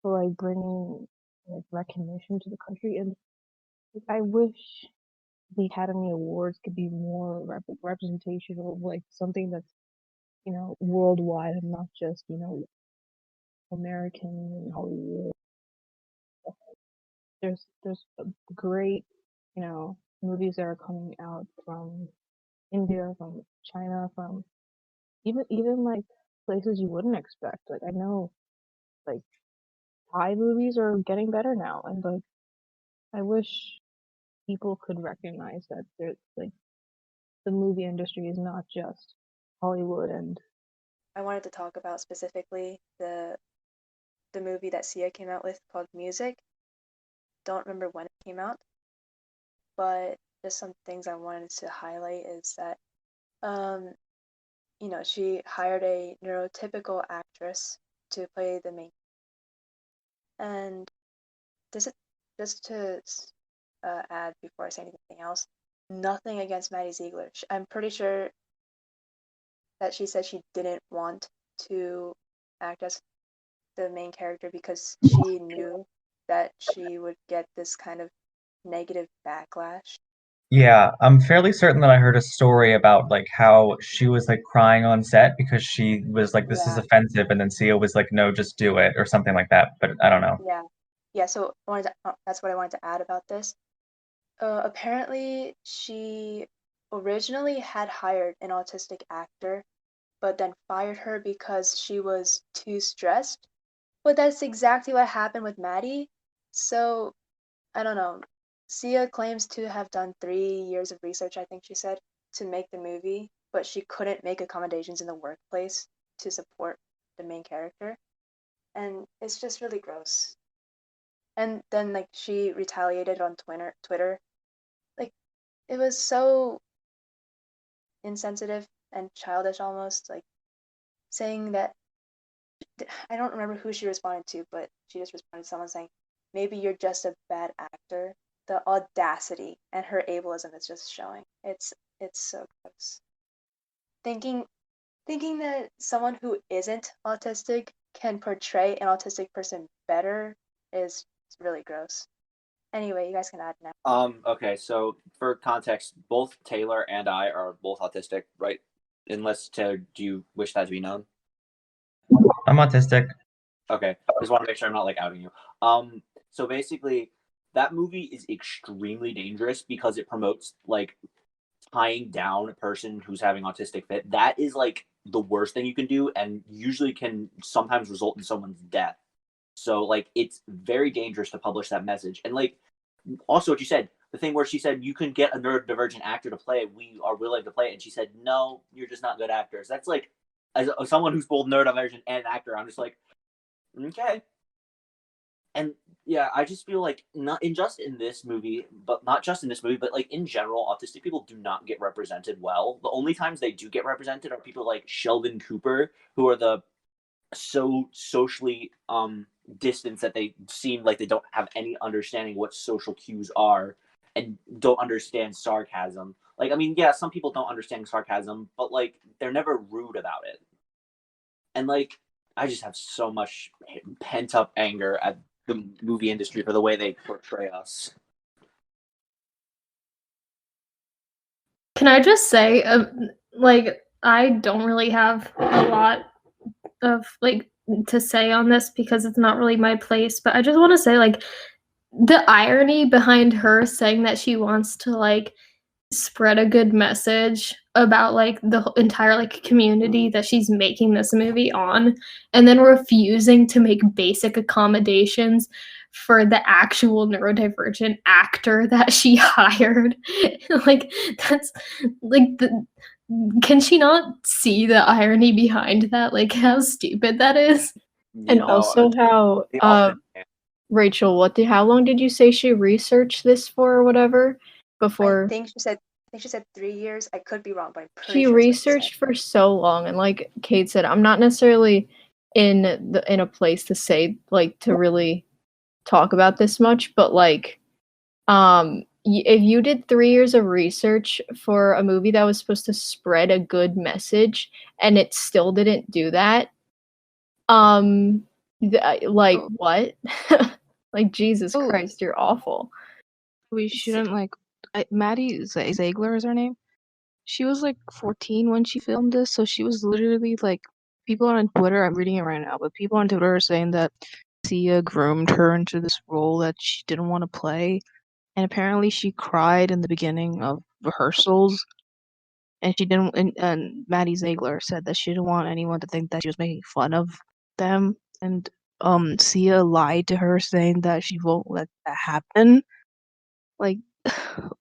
Speaker 5: for like bringing like recognition to the country, and like, I wish the Academy Awards could be more representation of like something that's worldwide and not just American and Hollywood. There's great movies that are coming out from India, from China, from even like places you wouldn't expect. Like I know like Thai movies are getting better now, and like I wish people could recognize that there's like the movie industry is not just Hollywood and
Speaker 1: I wanted to talk about specifically the movie that Sia came out with called Music. Don't remember when it came out, but just some things I wanted to highlight is that she hired a neurotypical actress to play the main, and this is just to add before I say anything else. Nothing against Maddie Ziegler. I'm pretty sure that she said she didn't want to act as the main character because she knew that she would get this kind of negative backlash.
Speaker 6: Yeah, I'm fairly certain that I heard a story about like how she was like crying on set because she was like, "This is
Speaker 1: Yeah,
Speaker 6: offensive," and then Sia was like, "No, just do it," or something like that. But I don't know.
Speaker 1: yeah, yeah. So that's what I wanted to add about this. Apparently, she originally had hired an autistic actor, but then fired her because she was too stressed. But that's exactly what happened with Maddie. So I don't know. Sia claims to have done 3 years of research, I think she said, to make the movie, but she couldn't make accommodations in the workplace to support the main character. And it's just really gross. And then like she retaliated on Twitter. Like it was so insensitive and childish almost, like saying that I don't remember who she responded to, but she just responded to someone saying, "Maybe you're just a bad actor." The audacity and her ableism is just showing. It's so gross. Thinking thinking that someone who isn't autistic can portray an autistic person better is really gross. Anyway, you guys can add now.
Speaker 2: Okay, so for context, both Taylor and I are both autistic, right? Unless Taylor, do you wish that to be known?
Speaker 6: I'm autistic.
Speaker 2: Okay, just want to make sure I'm not like outing you. So basically, that movie is extremely dangerous because it promotes like tying down a person who's having autistic fit. That is like the worst thing you can do, and usually can sometimes result in someone's death. So like, it's very dangerous to publish that message. And like, also what you said, the thing where she said you can get a neurodivergent actor to play it, we are willing to play it, and she said no, you're just not good actors. That's like, as someone who's both neurodivergent and an actor, I'm just like, okay. And yeah, I just feel like not in just in this movie, but not just in this movie, but like in general, autistic people do not get represented well. The only times they do get represented are people like Sheldon Cooper, who are the so socially distant that they seem like they don't have any understanding what social cues are and don't understand sarcasm. Like, I mean, yeah, some people don't understand sarcasm, but like they're never rude about it. And like, I just have so much pent up anger at the movie industry for the way they portray us.
Speaker 3: Can I just say, like, I don't really have a lot of like to say on this because it's not really my place, but I just want to say, like, the irony behind her saying that she wants to like spread a good message about like the entire like community that she's making this movie on, and then refusing to make basic accommodations for the actual neurodivergent actor that she hired. Like, that's like the can she not see the irony behind that? Like, how stupid that is?
Speaker 4: And
Speaker 2: You know,
Speaker 4: also how
Speaker 2: they often
Speaker 4: Rachel, how long did you say she researched this for or whatever before?
Speaker 1: I think she said 3 years. I could be wrong, but I'm pretty
Speaker 4: She
Speaker 1: sure that's what she said.
Speaker 4: researched for so long, and like Kate said, I'm not necessarily in a place to say like to really talk about this much, but like if you did 3 years of research for a movie that was supposed to spread a good message and it still didn't do that, like
Speaker 5: Oh.
Speaker 4: what? Like, Jesus
Speaker 5: Oh.
Speaker 4: Christ, you're awful.
Speaker 5: We shouldn't Maddie Ziegler is her name. She was like 14 when she filmed this, so she was literally like, people on Twitter, I'm reading it right now, but people on Twitter are saying that Sia groomed her into this role that she didn't want to play. And apparently she cried in the beginning of rehearsals, and she didn't. And Maddie Ziegler said that she didn't want anyone to think that she was making fun of them. And Sia lied to her, saying that she won't let that happen. Like,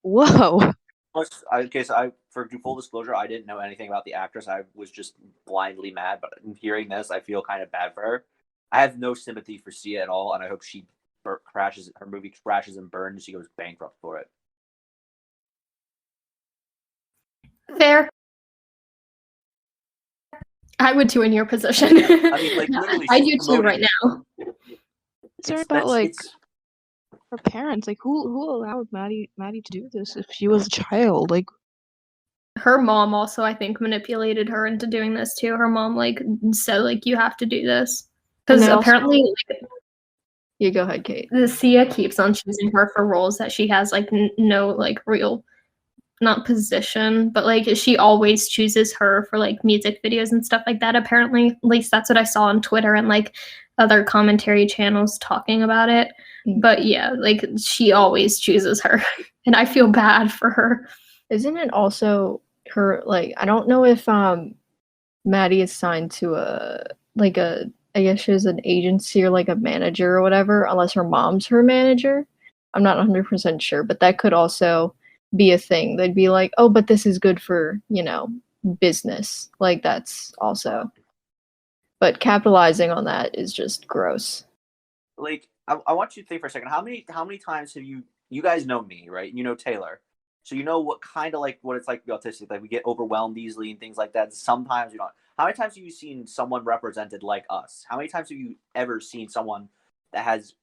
Speaker 5: whoa.
Speaker 2: Okay, so for full disclosure, I didn't know anything about the actress. I was just blindly mad. But in hearing this, I feel kind of bad for her. I have no sympathy for Sia at all, and I hope her movie crashes and burns, and she goes bankrupt for it.
Speaker 3: Fair. I would too in your position.
Speaker 2: I mean, like, literally,
Speaker 3: I
Speaker 2: she's
Speaker 3: do too right
Speaker 2: promoting
Speaker 3: now.
Speaker 5: Concerned about like her parents. Like, who allowed Maddie to do this if she was a child? Like,
Speaker 3: her mom also, I think, manipulated her into doing this too. Her mom like said like you have to do this because apparently
Speaker 4: you go ahead, Kate.
Speaker 3: the Sia keeps on choosing her for roles that she has like no like real not position, but like she always chooses her for like music videos and stuff like that. Apparently, at least that's what I saw on Twitter and like other commentary channels talking about it. But yeah, like she always chooses her, and I feel bad for her.
Speaker 4: Isn't it also her like I don't know if Maddie is signed to I guess she has an agency or like a manager or whatever, unless her mom's her manager. I'm not 100% sure, but that could also be a thing. They'd be like, oh, but this is good for, business. Like that's also. But capitalizing on that is just gross.
Speaker 2: Like, I want you to think for a second. How many times have you guys know me, right? You know Taylor. So you know what kind of like what it's like to be autistic. Like we get overwhelmed easily and things like that. Sometimes you don't. How many times have you seen someone represented like us? How many times have you ever seen someone that has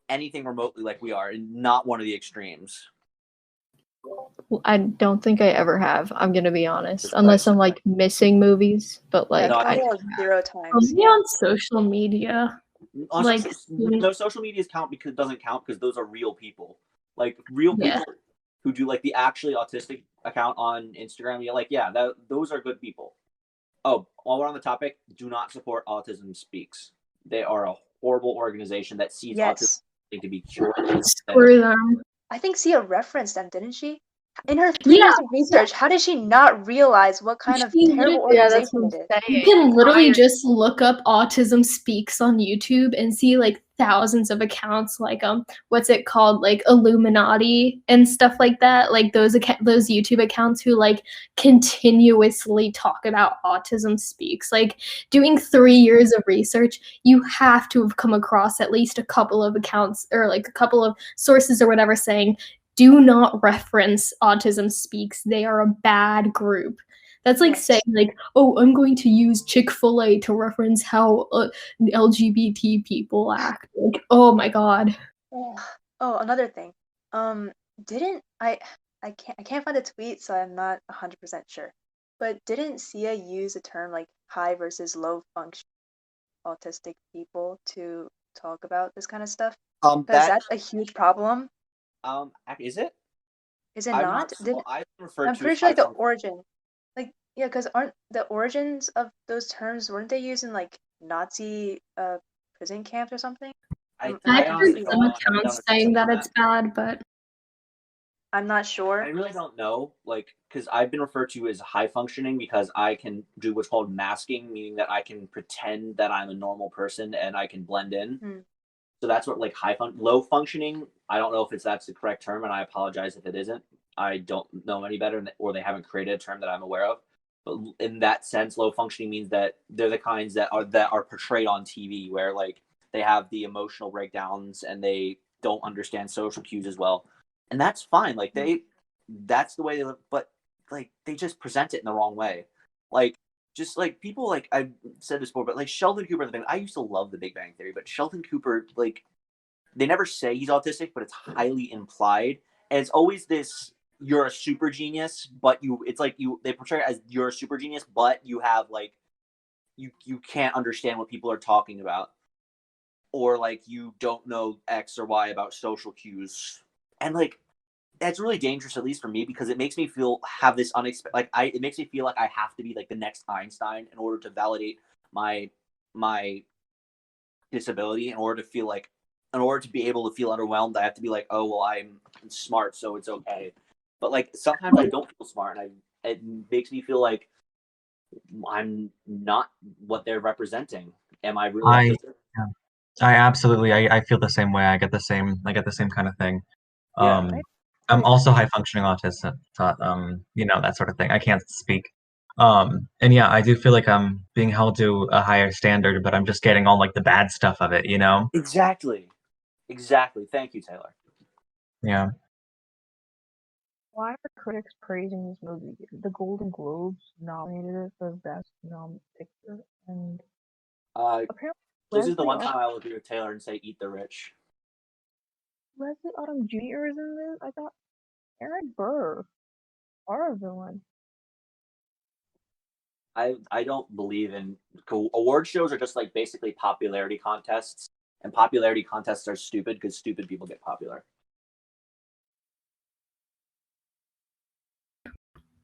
Speaker 2: anything remotely like we are and not one of the extremes?
Speaker 4: I don't think I ever have. I'm gonna be honest, unless I'm like missing movies. But like,
Speaker 1: Yeah,
Speaker 2: No,
Speaker 1: probably like 0 times.
Speaker 3: Only on social media.
Speaker 2: On
Speaker 3: Like,
Speaker 2: no social medias count because doesn't count because those are real people. Like real
Speaker 3: Yeah.
Speaker 2: people who do like the actually autistic account on Instagram. You're like, yeah, those are good people. Oh, while we're on the topic, do not support Autism Speaks. They are a horrible organization that sees autism to be cured.
Speaker 3: Screw them.
Speaker 1: I think Sia referenced them, didn't she? In her 3 years of research, how did she not realize what kind of terrible organization it is?
Speaker 3: You can literally just look up Autism Speaks on YouTube and see like thousands of accounts like what's it called, like Illuminati and stuff like that, like those YouTube accounts who like continuously talk about Autism Speaks. Like doing 3 years of research, you have to have come across at least a couple of accounts or like a couple of sources or whatever saying do not reference Autism Speaks. They are a bad group. That's like saying like, oh, I'm going to use Chick-fil-A to reference how LGBT people act. Like, oh my god.
Speaker 1: Oh, another thing. Didn't I can't find the tweet, so I'm not 100% sure. But didn't Sia use the term like high versus low function autistic people to talk about this kind of stuff? Because that's a huge problem.
Speaker 2: Is it?
Speaker 1: Is it not? I'm pretty sure like the origin, like yeah, because aren't the origins of those terms weren't they used in like Nazi prison camps or something?
Speaker 3: I've heard some accounts saying that it's bad, but
Speaker 1: I'm not sure.
Speaker 2: I really don't know, like, because I've been referred to as high functioning because I can do what's called masking, meaning that I can pretend that I'm a normal person and I can blend in. So that's what like low functioning. I don't know if that's the correct term, and I apologize if it isn't. I don't know any better, or they haven't created a term that I'm aware of. But in that sense, low functioning means that they're the kinds that are portrayed on TV, where like they have the emotional breakdowns and they don't understand social cues as well, and that's fine. Like that's the way they live, but like they just present it in the wrong way. Like just like people like I've said this before, but like Sheldon Cooper and the thing. I used to love The Big Bang Theory, but Sheldon Cooper, like they never say he's autistic, but it's highly implied, and it's always this: you're a super genius, but they portray it as you're a super genius, but you have like you can't understand what people are talking about, or like you don't know X or Y about social cues, and like that's really dangerous, at least for me, because it makes me have this unexpected it makes me feel like I have to be like the next Einstein in order to validate my disability, in order to be able to feel underwhelmed. I have to be like, oh well, I'm smart, so it's okay. But like sometimes I don't feel smart, and it makes me feel like I'm not what they're representing. Am I really?
Speaker 6: I absolutely I feel the same way. I get the same kind of thing. I'm also high functioning autistic, that sort of thing. I can't speak. And yeah, I do feel like I'm being held to a higher standard, but I'm just getting all like the bad stuff of it, you know?
Speaker 2: Exactly. Thank you, Taylor.
Speaker 6: Yeah.
Speaker 5: Why are critics praising this movie? The Golden Globes nominated it for Best Picture, and apparently
Speaker 2: this is the one time I will agree with Taylor and say "Eat the Rich."
Speaker 5: Leslie Odom Jr. is in this. I thought Aaron Burr, our villain.
Speaker 2: I don't believe in award shows are just like basically popularity contests, and popularity contests are stupid because stupid people get popular.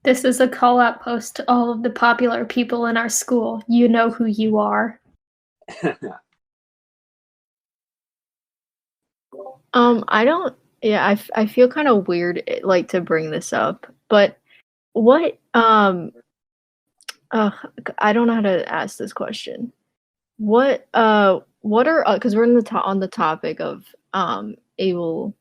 Speaker 3: This is a call-out post to all of the popular people in our school. You know who you are.
Speaker 4: I don't. Yeah, I feel kind of weird like to bring this up, but what I don't know how to ask this question. What are because we're in the on the topic of ableism.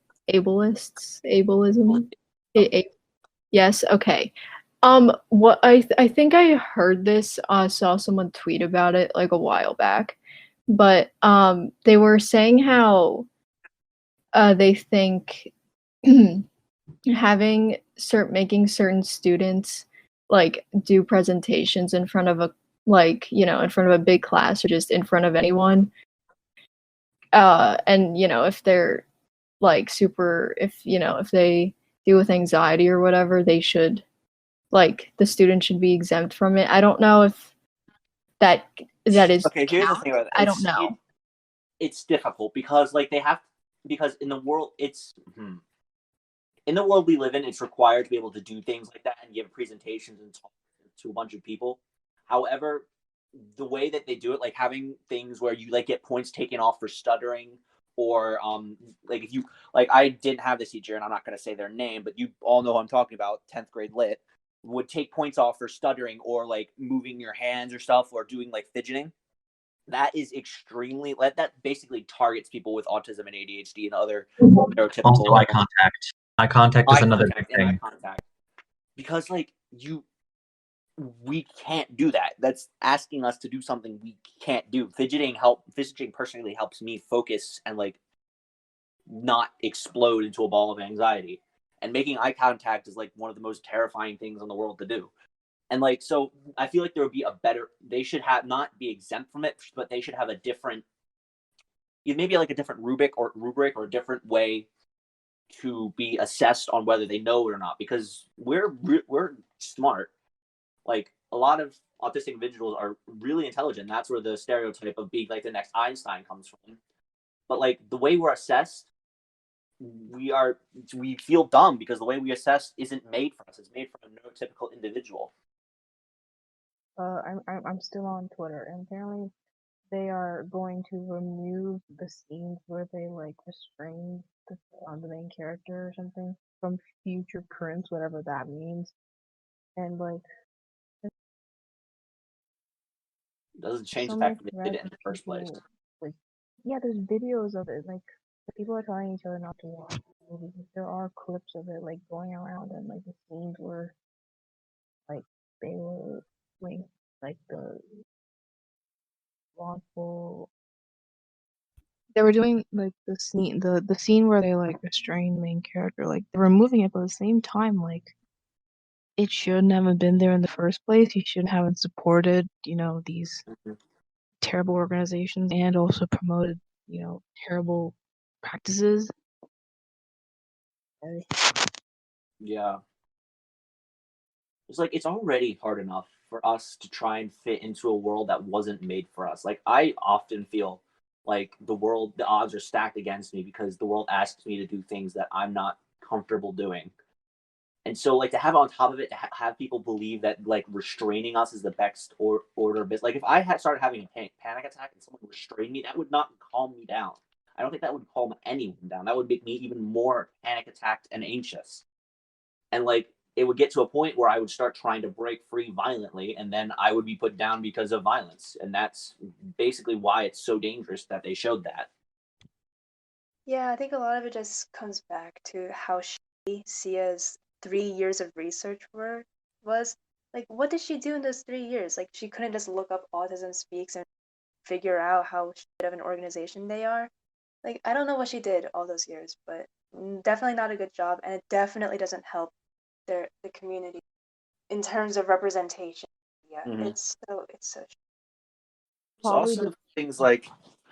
Speaker 4: Yes, okay. What I think I heard this, saw someone tweet about it like a while back, but they were saying how they think making certain students like do presentations in front of a in front of a big class or just in front of anyone, and if they're like if they deal with anxiety or whatever, they should the student should be exempt from it. I don't know if that is
Speaker 2: okay. Here's the thing about it.
Speaker 4: I don't know.
Speaker 2: It's difficult because because in the world in the world we live in, it's required to be able to do things like that and give presentations and talk to a bunch of people. However, the way that they do it, like having things where you like get points taken off for stuttering, or like if you I didn't have this teacher, and I'm not going to say their name, but you all know who I'm talking about. 10th grade lit would take points off for stuttering or like moving your hands or stuff or doing like fidgeting. That is extremely that basically targets people with autism and ADHD and other neurotypical.
Speaker 6: Also, eye contact. Eye contact is another big thing.
Speaker 2: Eye contact. Because we can't do that. That's asking us to do something we can't do. Fidgeting personally helps me focus and like not explode into a ball of anxiety. And making eye contact is like one of the most terrifying things in the world to do. And so I feel like there would be they should not be exempt from it, but they should have a different, maybe like a different rubric or a different way to be assessed on whether they know it or not, because we're smart. Like a lot of autistic individuals are really intelligent. That's where the stereotype of being like the next Einstein comes from. But like the way we're assessed, we feel dumb because the way we assess isn't made for us. It's made for a neurotypical individual.
Speaker 5: I'm still on Twitter, and apparently they are going to remove the scenes where they like restrain the main character or something from future prints, whatever that means. And
Speaker 2: it doesn't change the fact that they did it in the first place.
Speaker 5: Yeah, there's videos of it. Like people are telling each other not to watch the movie. There are clips of it going around, and the scenes were they were the wrongful. They were doing the scene where they restrain the main character. They're removing it, but at the same time, it shouldn't have been there in the first place. You shouldn't have supported, these terrible organizations and also promoted, terrible practices.
Speaker 2: Yeah. It's already hard enough for us to try and fit into a world that wasn't made for us. I often feel like the odds are stacked against me because the world asks me to do things that I'm not comfortable doing. And so to have on top of it, to have people believe that restraining us is the best order of business. If I had started having a panic attack and someone restrained me, that would not calm me down. I don't think that would calm anyone down. That would make me even more panic attacked and anxious. And it would get to a point where I would start trying to break free violently, and then I would be put down because of violence. And that's basically why it's so dangerous that they showed that.
Speaker 1: Yeah, I think a lot of it just comes back to how shitty Sia's 3 years of research work was. What did she do in those 3 years? She couldn't just look up Autism Speaks and figure out how shit of an organization they are. I don't know what she did all those years, but definitely not a good job, and it definitely doesn't help the community in terms of representation. Yeah, it's so
Speaker 2: It's also things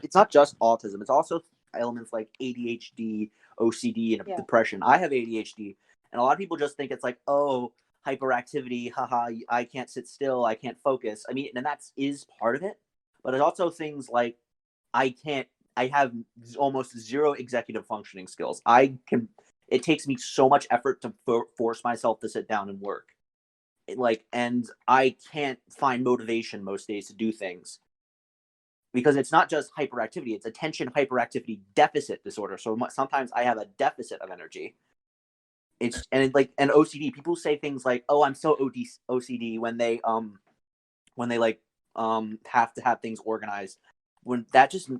Speaker 2: it's not just autism. It's also elements like ADHD, OCD, and depression. I have ADHD, and a lot of people just think it's hyperactivity, haha, I can't sit still, I can't focus. I mean, and that is part of it, but it's also things like I have almost zero executive functioning skills. It takes me so much effort to force myself to sit down and work. And I can't find motivation most days to do things because it's not just hyperactivity, it's attention hyperactivity deficit disorder. So sometimes I have a deficit of energy. And OCD, people say things like, "Oh, I'm so OCD" when they have to have things organized. When that just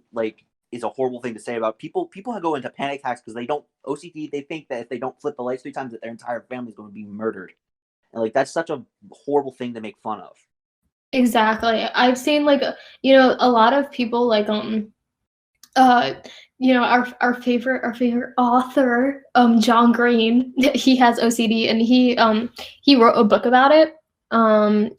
Speaker 2: is a horrible thing to say about people. People go into panic attacks because they don't OCD. They think that if they don't flip the lights 3 times, that their entire family is going to be murdered, and that's such a horrible thing to make fun of.
Speaker 3: Exactly. I've seen a lot of people our favorite author, John Green, he has OCD and he wrote a book about it. And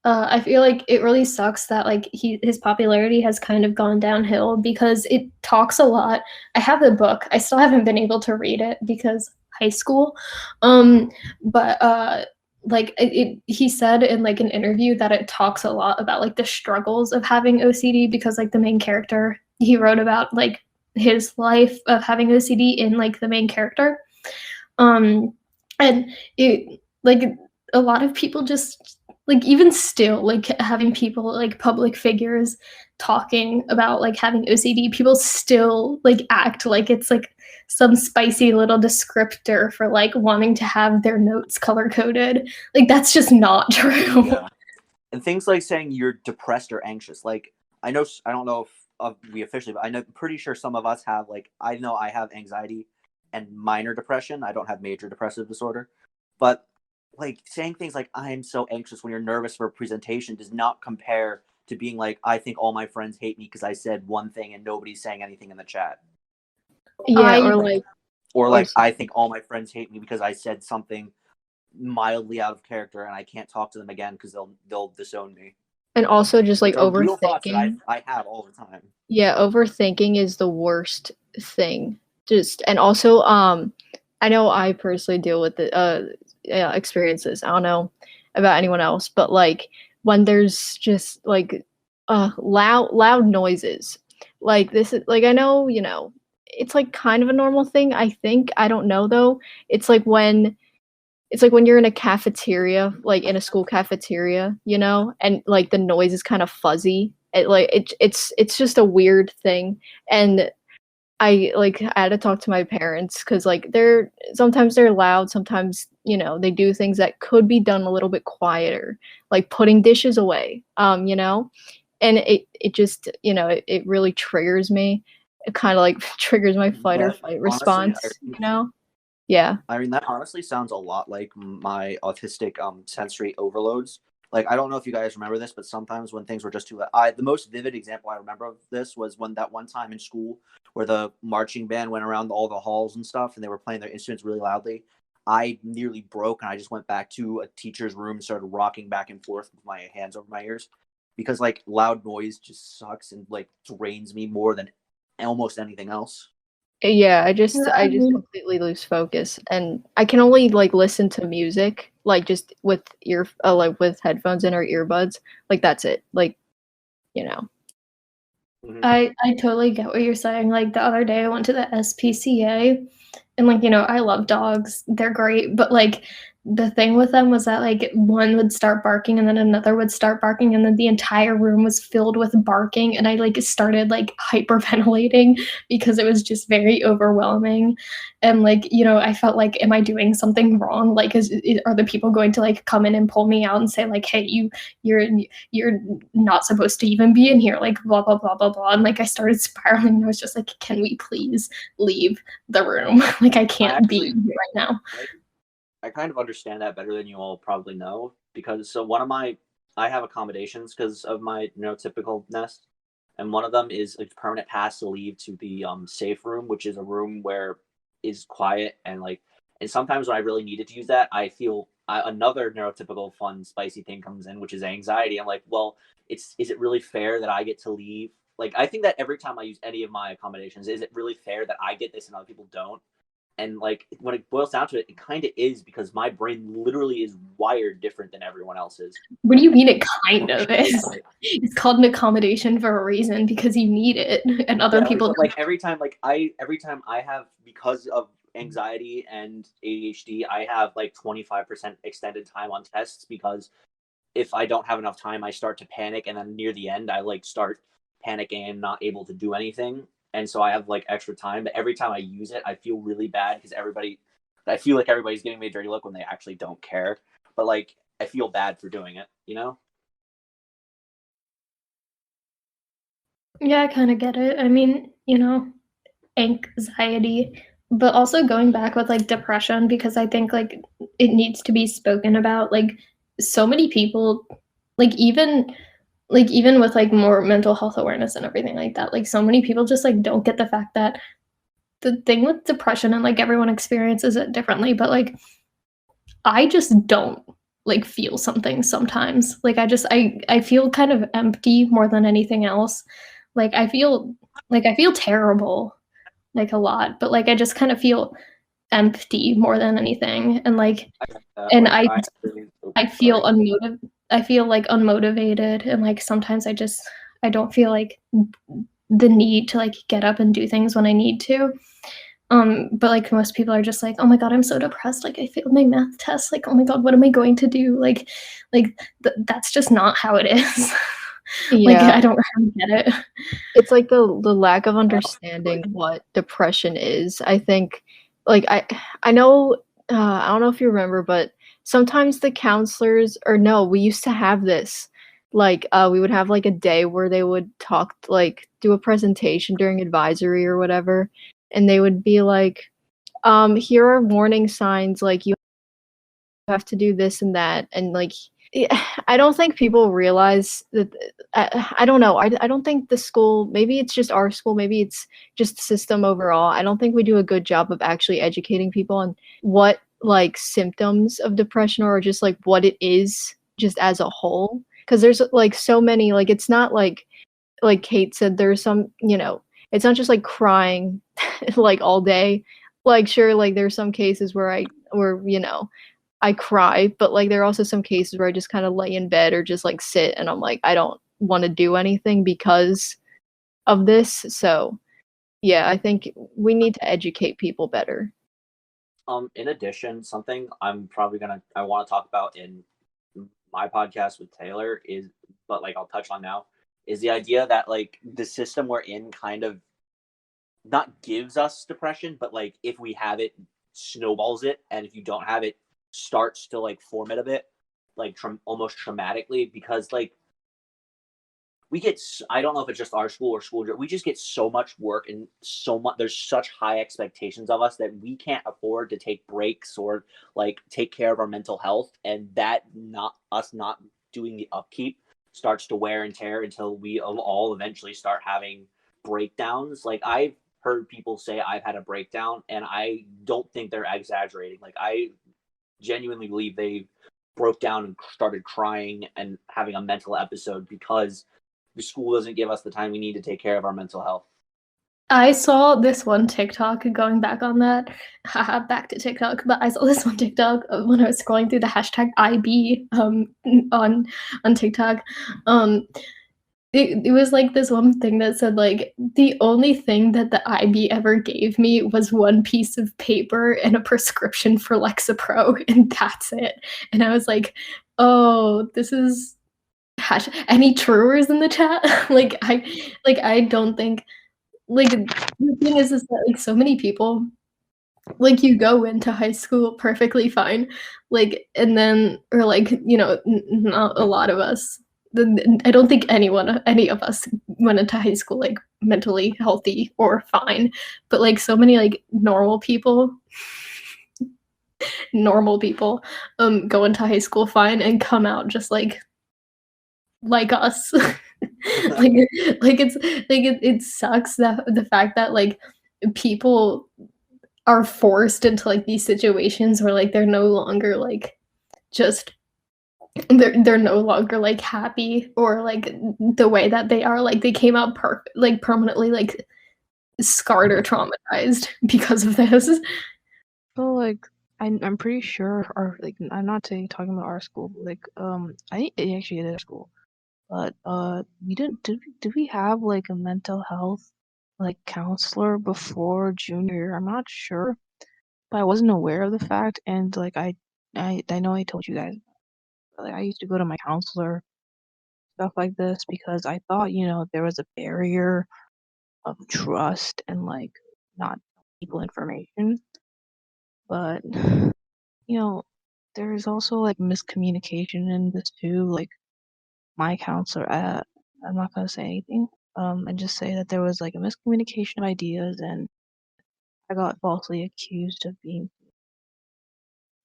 Speaker 3: I feel like it really sucks that his popularity has kind of gone downhill because it talks a lot. I have the book. I still haven't been able to read it because high school. But he said in an interview that it talks a lot about the struggles of having OCD because the main character, he wrote about his life of having OCD in the main character. And it a lot of people just even still having people public figures talking about having OCD, people still act like it's some spicy little descriptor for wanting to have their notes color coded. That's just not true.
Speaker 2: Yeah. And things like saying you're depressed or anxious. I don't know if we officially, but I'm pretty sure some of us have I know I have anxiety and minor depression. I don't have major depressive disorder, but saying things like I'm so anxious when you're nervous for a presentation does not compare to being I think all my friends hate me because I said one thing and nobody's saying anything in the chat.
Speaker 4: Yeah,
Speaker 2: or I think all my friends hate me because I said something mildly out of character and I can't talk to them again because they'll disown me.
Speaker 4: And also just overthinking.
Speaker 2: Real thoughts that I have all the time.
Speaker 4: Yeah, overthinking is the worst thing. And also I know I personally deal with the experiences. I don't know about anyone else, but when there's just loud noises, this is I know, it's kind of a normal thing, I think. I don't know though. It's when you're in a cafeteria, in a school cafeteria, and the noise is kind of fuzzy. It's just a weird thing. And I had to talk to my parents because sometimes they're loud, sometimes they do things that could be done a little bit quieter, like putting dishes away, and it just it really triggers me. It kind of triggers my fight or flight response, Yeah.
Speaker 2: I mean, that honestly sounds a lot like my autistic sensory overloads. I don't know if you guys remember this, but sometimes when things were just too loud, the most vivid example I remember of this was when that one time in school where the marching band went around all the halls and stuff and they were playing their instruments really loudly. I nearly broke and I just went back to a teacher's room and started rocking back and forth with my hands over my ears because loud noise just sucks and drains me more than almost anything else.
Speaker 4: Yeah, I just completely lose focus, and I can only listen to music just with with headphones in or earbuds. That's it.
Speaker 2: Mm-hmm.
Speaker 3: I totally get what you're saying. The other day I went to the SPCA and I love dogs. They're great, but the thing with them was that one would start barking and then another would start barking and then the entire room was filled with barking and I started hyperventilating because it was just very overwhelming. And I felt am I doing something wrong? Are the people going to come in and pull me out and say hey, you're not supposed to even be in here, blah blah blah blah blah. And I started spiraling and I was just can we please leave the room? I can't be here right now.
Speaker 2: I kind of understand that better than you all probably know because I have accommodations because of my neurotypical nest, and one of them is a permanent pass to leave to the safe room, which is a room where is quiet and and sometimes when I really needed to use that, I feel another neurotypical fun spicy thing comes in, which is anxiety. I'm well, is it really fair that I get to leave? I think that every time I use any of my accommodations, is it really fair that I get this and other people don't? And like when it boils down to it, it kind of is, because my brain literally is wired different than everyone else's.
Speaker 3: What do you mean it kind of is? It's called an accommodation for a reason, because you need it, and other people
Speaker 2: like every time I have, because of anxiety and ADHD, I have like 25% extended time on tests, because if I don't have enough time, I start to panic, and then near the end I like start panicking and not able to do anything. And so I have like extra time, but every time I use it, I feel really bad, because I feel like everybody's giving me a dirty look when they actually don't care. But like, I feel bad for doing it, you know?
Speaker 3: Yeah, I kind of get it. I mean, anxiety, but also going back with like depression, because I think like it needs to be spoken about. Like so many people, like even with like more mental health awareness and everything like that, like so many people just like don't get the fact that the thing with depression, and like everyone experiences it differently, but like I just don't like feel something sometimes. Like I feel kind of empty more than anything else. Like I feel terrible like a lot, but like I just kind of feel empty more than anything. And like and
Speaker 2: Like,
Speaker 3: I feel I feel like unmotivated, and like sometimes I don't feel like the need to like get up and do things when I need to. But like most people are just like, oh my god, I'm so depressed. Like I failed my math test. Like, oh my god, what am I going to do? That's just not how it is. Like
Speaker 4: Yeah,
Speaker 3: I don't get it.
Speaker 4: it's like the lack of understanding what depression is. I think, like I know, I don't know if you remember, but sometimes the counselors, or no, we used to have this. Like we would have like a day where they would talk, like do a presentation during advisory or whatever, and they would be like, here are warning signs, like you have to do this and that, and like I don't think people realize that. I don't know. I don't think the school, maybe it's just our school, maybe it's just the system overall. I don't think we do a good job of actually educating people on what like symptoms of depression are, or just like what it is just as a whole. Because there's like so many, like it's not like Kate said, there's some, it's not just like crying like all day. Like sure, like there's some cases where I cry, but like there are also some cases where I just kind of lay in bed or just like sit, and I'm like, I don't want to do anything because of this. So yeah, I think we need to educate people better.
Speaker 2: In addition, something I want to talk about in my podcast with Taylor but like I'll touch on now, is the idea that like the system we're in kind of not gives us depression, but like if we have it, snowballs it, and if you don't have it, starts to like form it a bit, like almost traumatically, because like we get, I don't know if it's just our school or school, we just get so much work, and there's such high expectations of us that we can't afford to take breaks or like take care of our mental health, and that not doing the upkeep starts to wear and tear until we all eventually start having breakdowns. Like I've heard people say I've had a breakdown, and I don't think they're exaggerating. Like I genuinely believe they broke down and started crying and having a mental episode because the school doesn't give us the time we need to take care of our mental health.
Speaker 3: I saw this one TikTok, going back on that, haha, back to TikTok, but I saw this one TikTok when I was scrolling through the hashtag IB on TikTok. It was like this one thing that said like the only thing that the IB ever gave me was one piece of paper and a prescription for Lexapro, and that's it. And I was like, oh, this is any truers in the chat? I don't think, like, the thing is that like so many people, like you go into high school perfectly fine, like, and then, or like, not a lot of us, I don't think any of us went into high school like mentally healthy or fine, but like so many like normal people go into high school fine and come out just like us. It sucks that the fact that like people are forced into like these situations where like they're no longer like just they're no longer like happy or like the way that they are, like they came out permanently like scarred or traumatized because of this.
Speaker 5: like I'm pretty sure I'm not talking about our school, but I actually did our school, but we didn't did we have like a mental health counselor before junior year? I'm not sure, but I wasn't aware of the fact, and I know I told you guys, but I used to go to my counselor, stuff like this, because I thought there was a barrier of trust and not people information, but there's also miscommunication in this too. Like my counselor, I'm not gonna say anything, and just say that there was a miscommunication of ideas, and I got falsely accused of being,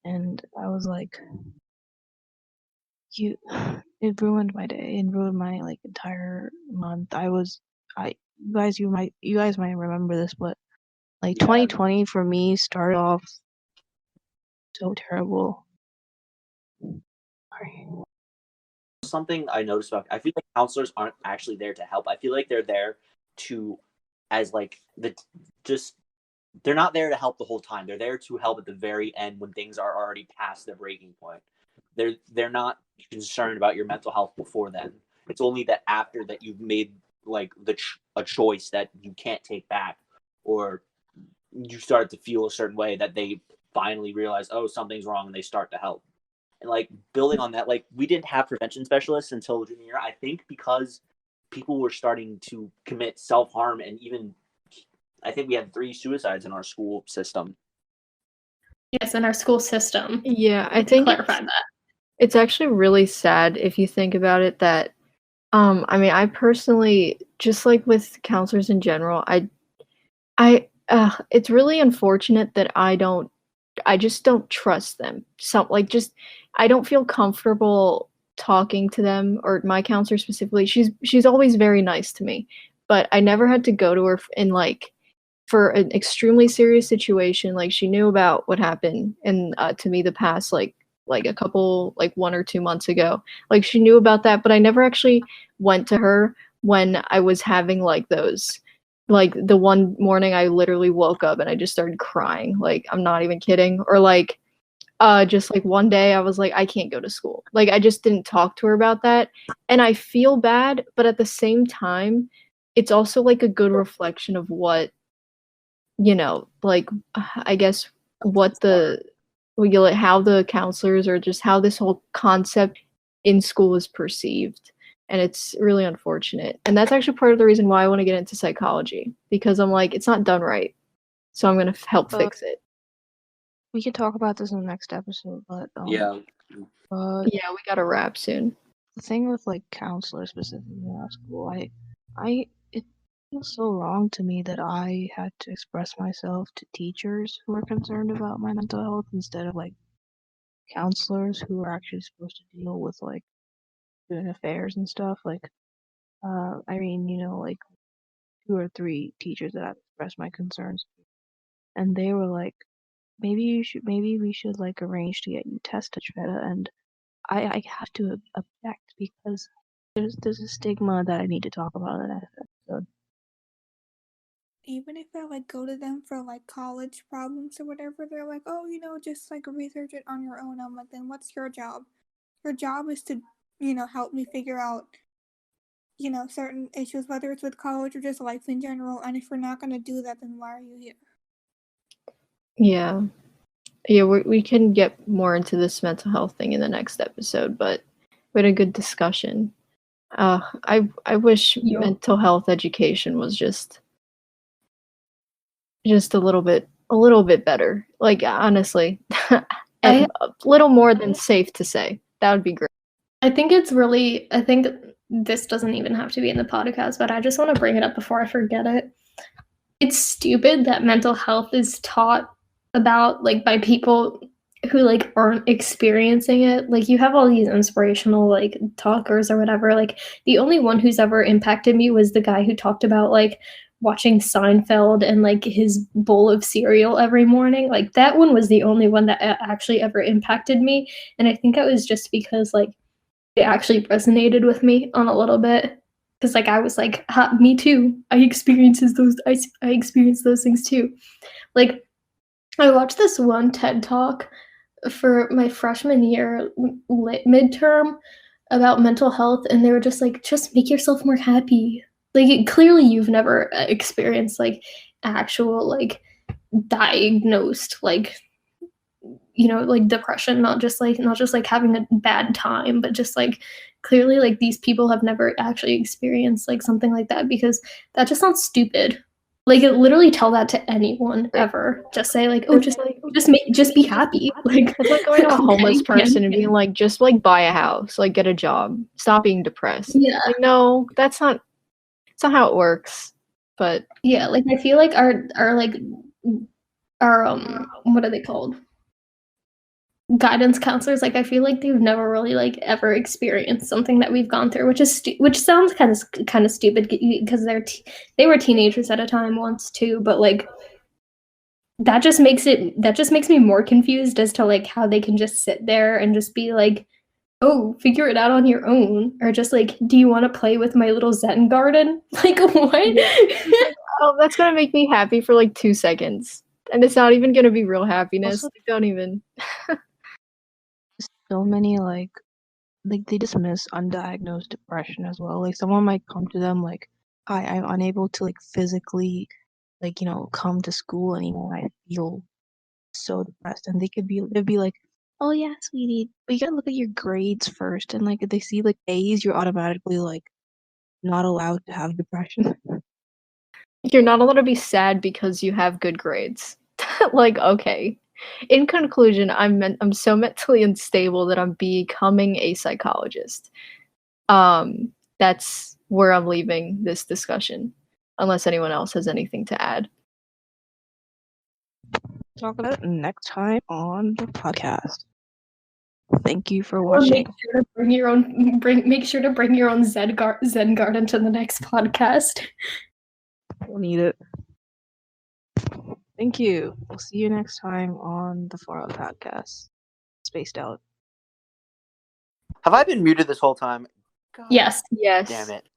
Speaker 5: and I was like, you, it ruined my day and ruined my entire month. You guys might remember this, but 2020 for me started off so terrible. Sorry.
Speaker 2: Something I noticed about, I feel like counselors aren't actually there to help. I feel like they're there to, as they're not there to help the whole time. They're there to help at the very end when things are already past the breaking point. They're not concerned about your mental health before then. It's only that after that you've made a choice that you can't take back, or you start to feel a certain way, that they finally realize, oh, something's wrong, and they start to help. And building on that, we didn't have prevention specialists until junior year, I think, because people were starting to commit self-harm, and even I think we had 3 suicides in our school system.
Speaker 3: Yes, in our school system.
Speaker 4: Yeah, I think
Speaker 3: Clarify that.
Speaker 4: It's actually really sad if you think about it that I mean, I personally, just with counselors in general, it's really unfortunate that I just don't trust them. I don't feel comfortable talking to them, or my counselor specifically. She's always very nice to me, but I never had to go to her for an extremely serious situation. She knew about what happened to me the past a couple 1 or 2 months ago. She knew about that, but I never actually went to her when I was having those. The one morning I literally woke up and I just started crying. I'm not even kidding. Or just one day I was I can't go to school. I just didn't talk to her about that. And I feel bad, but at the same time, it's also a good reflection of what, I guess what how the counselors, or just how this whole concept in school is perceived. And it's really unfortunate. And that's actually part of the reason why I want to get into psychology, because I'm it's not done right. So I'm going to help fix it.
Speaker 5: We can talk about this in the next episode, but
Speaker 2: yeah,
Speaker 4: we got to wrap soon.
Speaker 5: The thing with counselors specifically in our school, it feels so wrong to me that I had to express myself to teachers who are concerned about my mental health instead of counselors who are actually supposed to deal with student affairs and stuff. I mean, 2 or 3 teachers that I've expressed my concerns to, and they were maybe we should arrange to get you tested, Shveta, and I have to object because there's a stigma that I need to talk about in that episode.
Speaker 7: Even if I go to them for college problems or whatever, they're oh, just research it on your own. I'm then what's your job? Your job is to, help me figure out, certain issues, whether it's with college or just life in general. And if you're not going to do that, then why are you here?
Speaker 4: Yeah, we can get more into this mental health thing in the next episode, but we had a good discussion. I wish mental health education was just a little bit better. Honestly, and a little more than safe to say. That would be great.
Speaker 3: I think this doesn't even have to be in the podcast, but I just want to bring it up before I forget it. It's stupid that mental health is taught about by people who aren't experiencing it. You have all these inspirational talkers or whatever. The only one who's ever impacted me was the guy who talked about watching Seinfeld and his bowl of cereal every morning. That one was the only one that actually ever impacted me, and I think it was just because it actually resonated with me on a little bit, because I was me too. I experienced those things too. I watched this one TED Talk for my freshman year midterm about mental health, and they were just like, just make yourself more happy. Like, clearly you've never experienced like actual like diagnosed like like depression, not just like having a bad time, but just like clearly like these people have never actually experienced like something like that, because that just sounds stupid. Like, literally tell that to anyone ever. Just say like, oh, just be happy. Like,
Speaker 4: it's like going to a homeless
Speaker 3: okay,
Speaker 4: person and being like, just like buy a house, like get a job, stop being depressed.
Speaker 3: Yeah.
Speaker 4: Like, no, that's not how it works. But
Speaker 3: yeah, like I feel like our what are they called? Guidance counselors, like I feel like they've never really like ever experienced something that we've gone through, which sounds kind of stupid because they were teenagers at a time once too, but like that just makes me more confused as to like how they can just sit there and just be like, oh, figure it out on your own, or just like, do you want to play with my little Zen garden? Like, what?
Speaker 4: Yeah. Oh, that's gonna make me happy for like 2 seconds, and it's not even gonna be real happiness.
Speaker 5: Also,
Speaker 4: Don't even.
Speaker 5: so many like they dismiss undiagnosed depression as well. Like someone might come to them like, "Hi, I'm unable to like physically like come to school anymore. I feel so depressed," and they'd be like, "Oh yeah, sweetie, but you gotta look at your grades first." And like if they see like A's, you're automatically like not allowed to have depression.
Speaker 4: You're not allowed to be sad because you have good grades. Like, okay. In conclusion, I'm so mentally unstable that I'm becoming a psychologist. That's where I'm leaving this discussion, unless anyone else has anything to add.
Speaker 5: Talk about it next time on the podcast. Thank you for
Speaker 3: Or
Speaker 5: watching.
Speaker 3: make sure to bring your own Zen garden to the next podcast.
Speaker 5: We'll need it. Thank you. We'll see you next time on the farout podcast. Spaced out.
Speaker 2: Have I been muted this whole time? God
Speaker 3: Yes.
Speaker 4: Yes.
Speaker 2: damn it.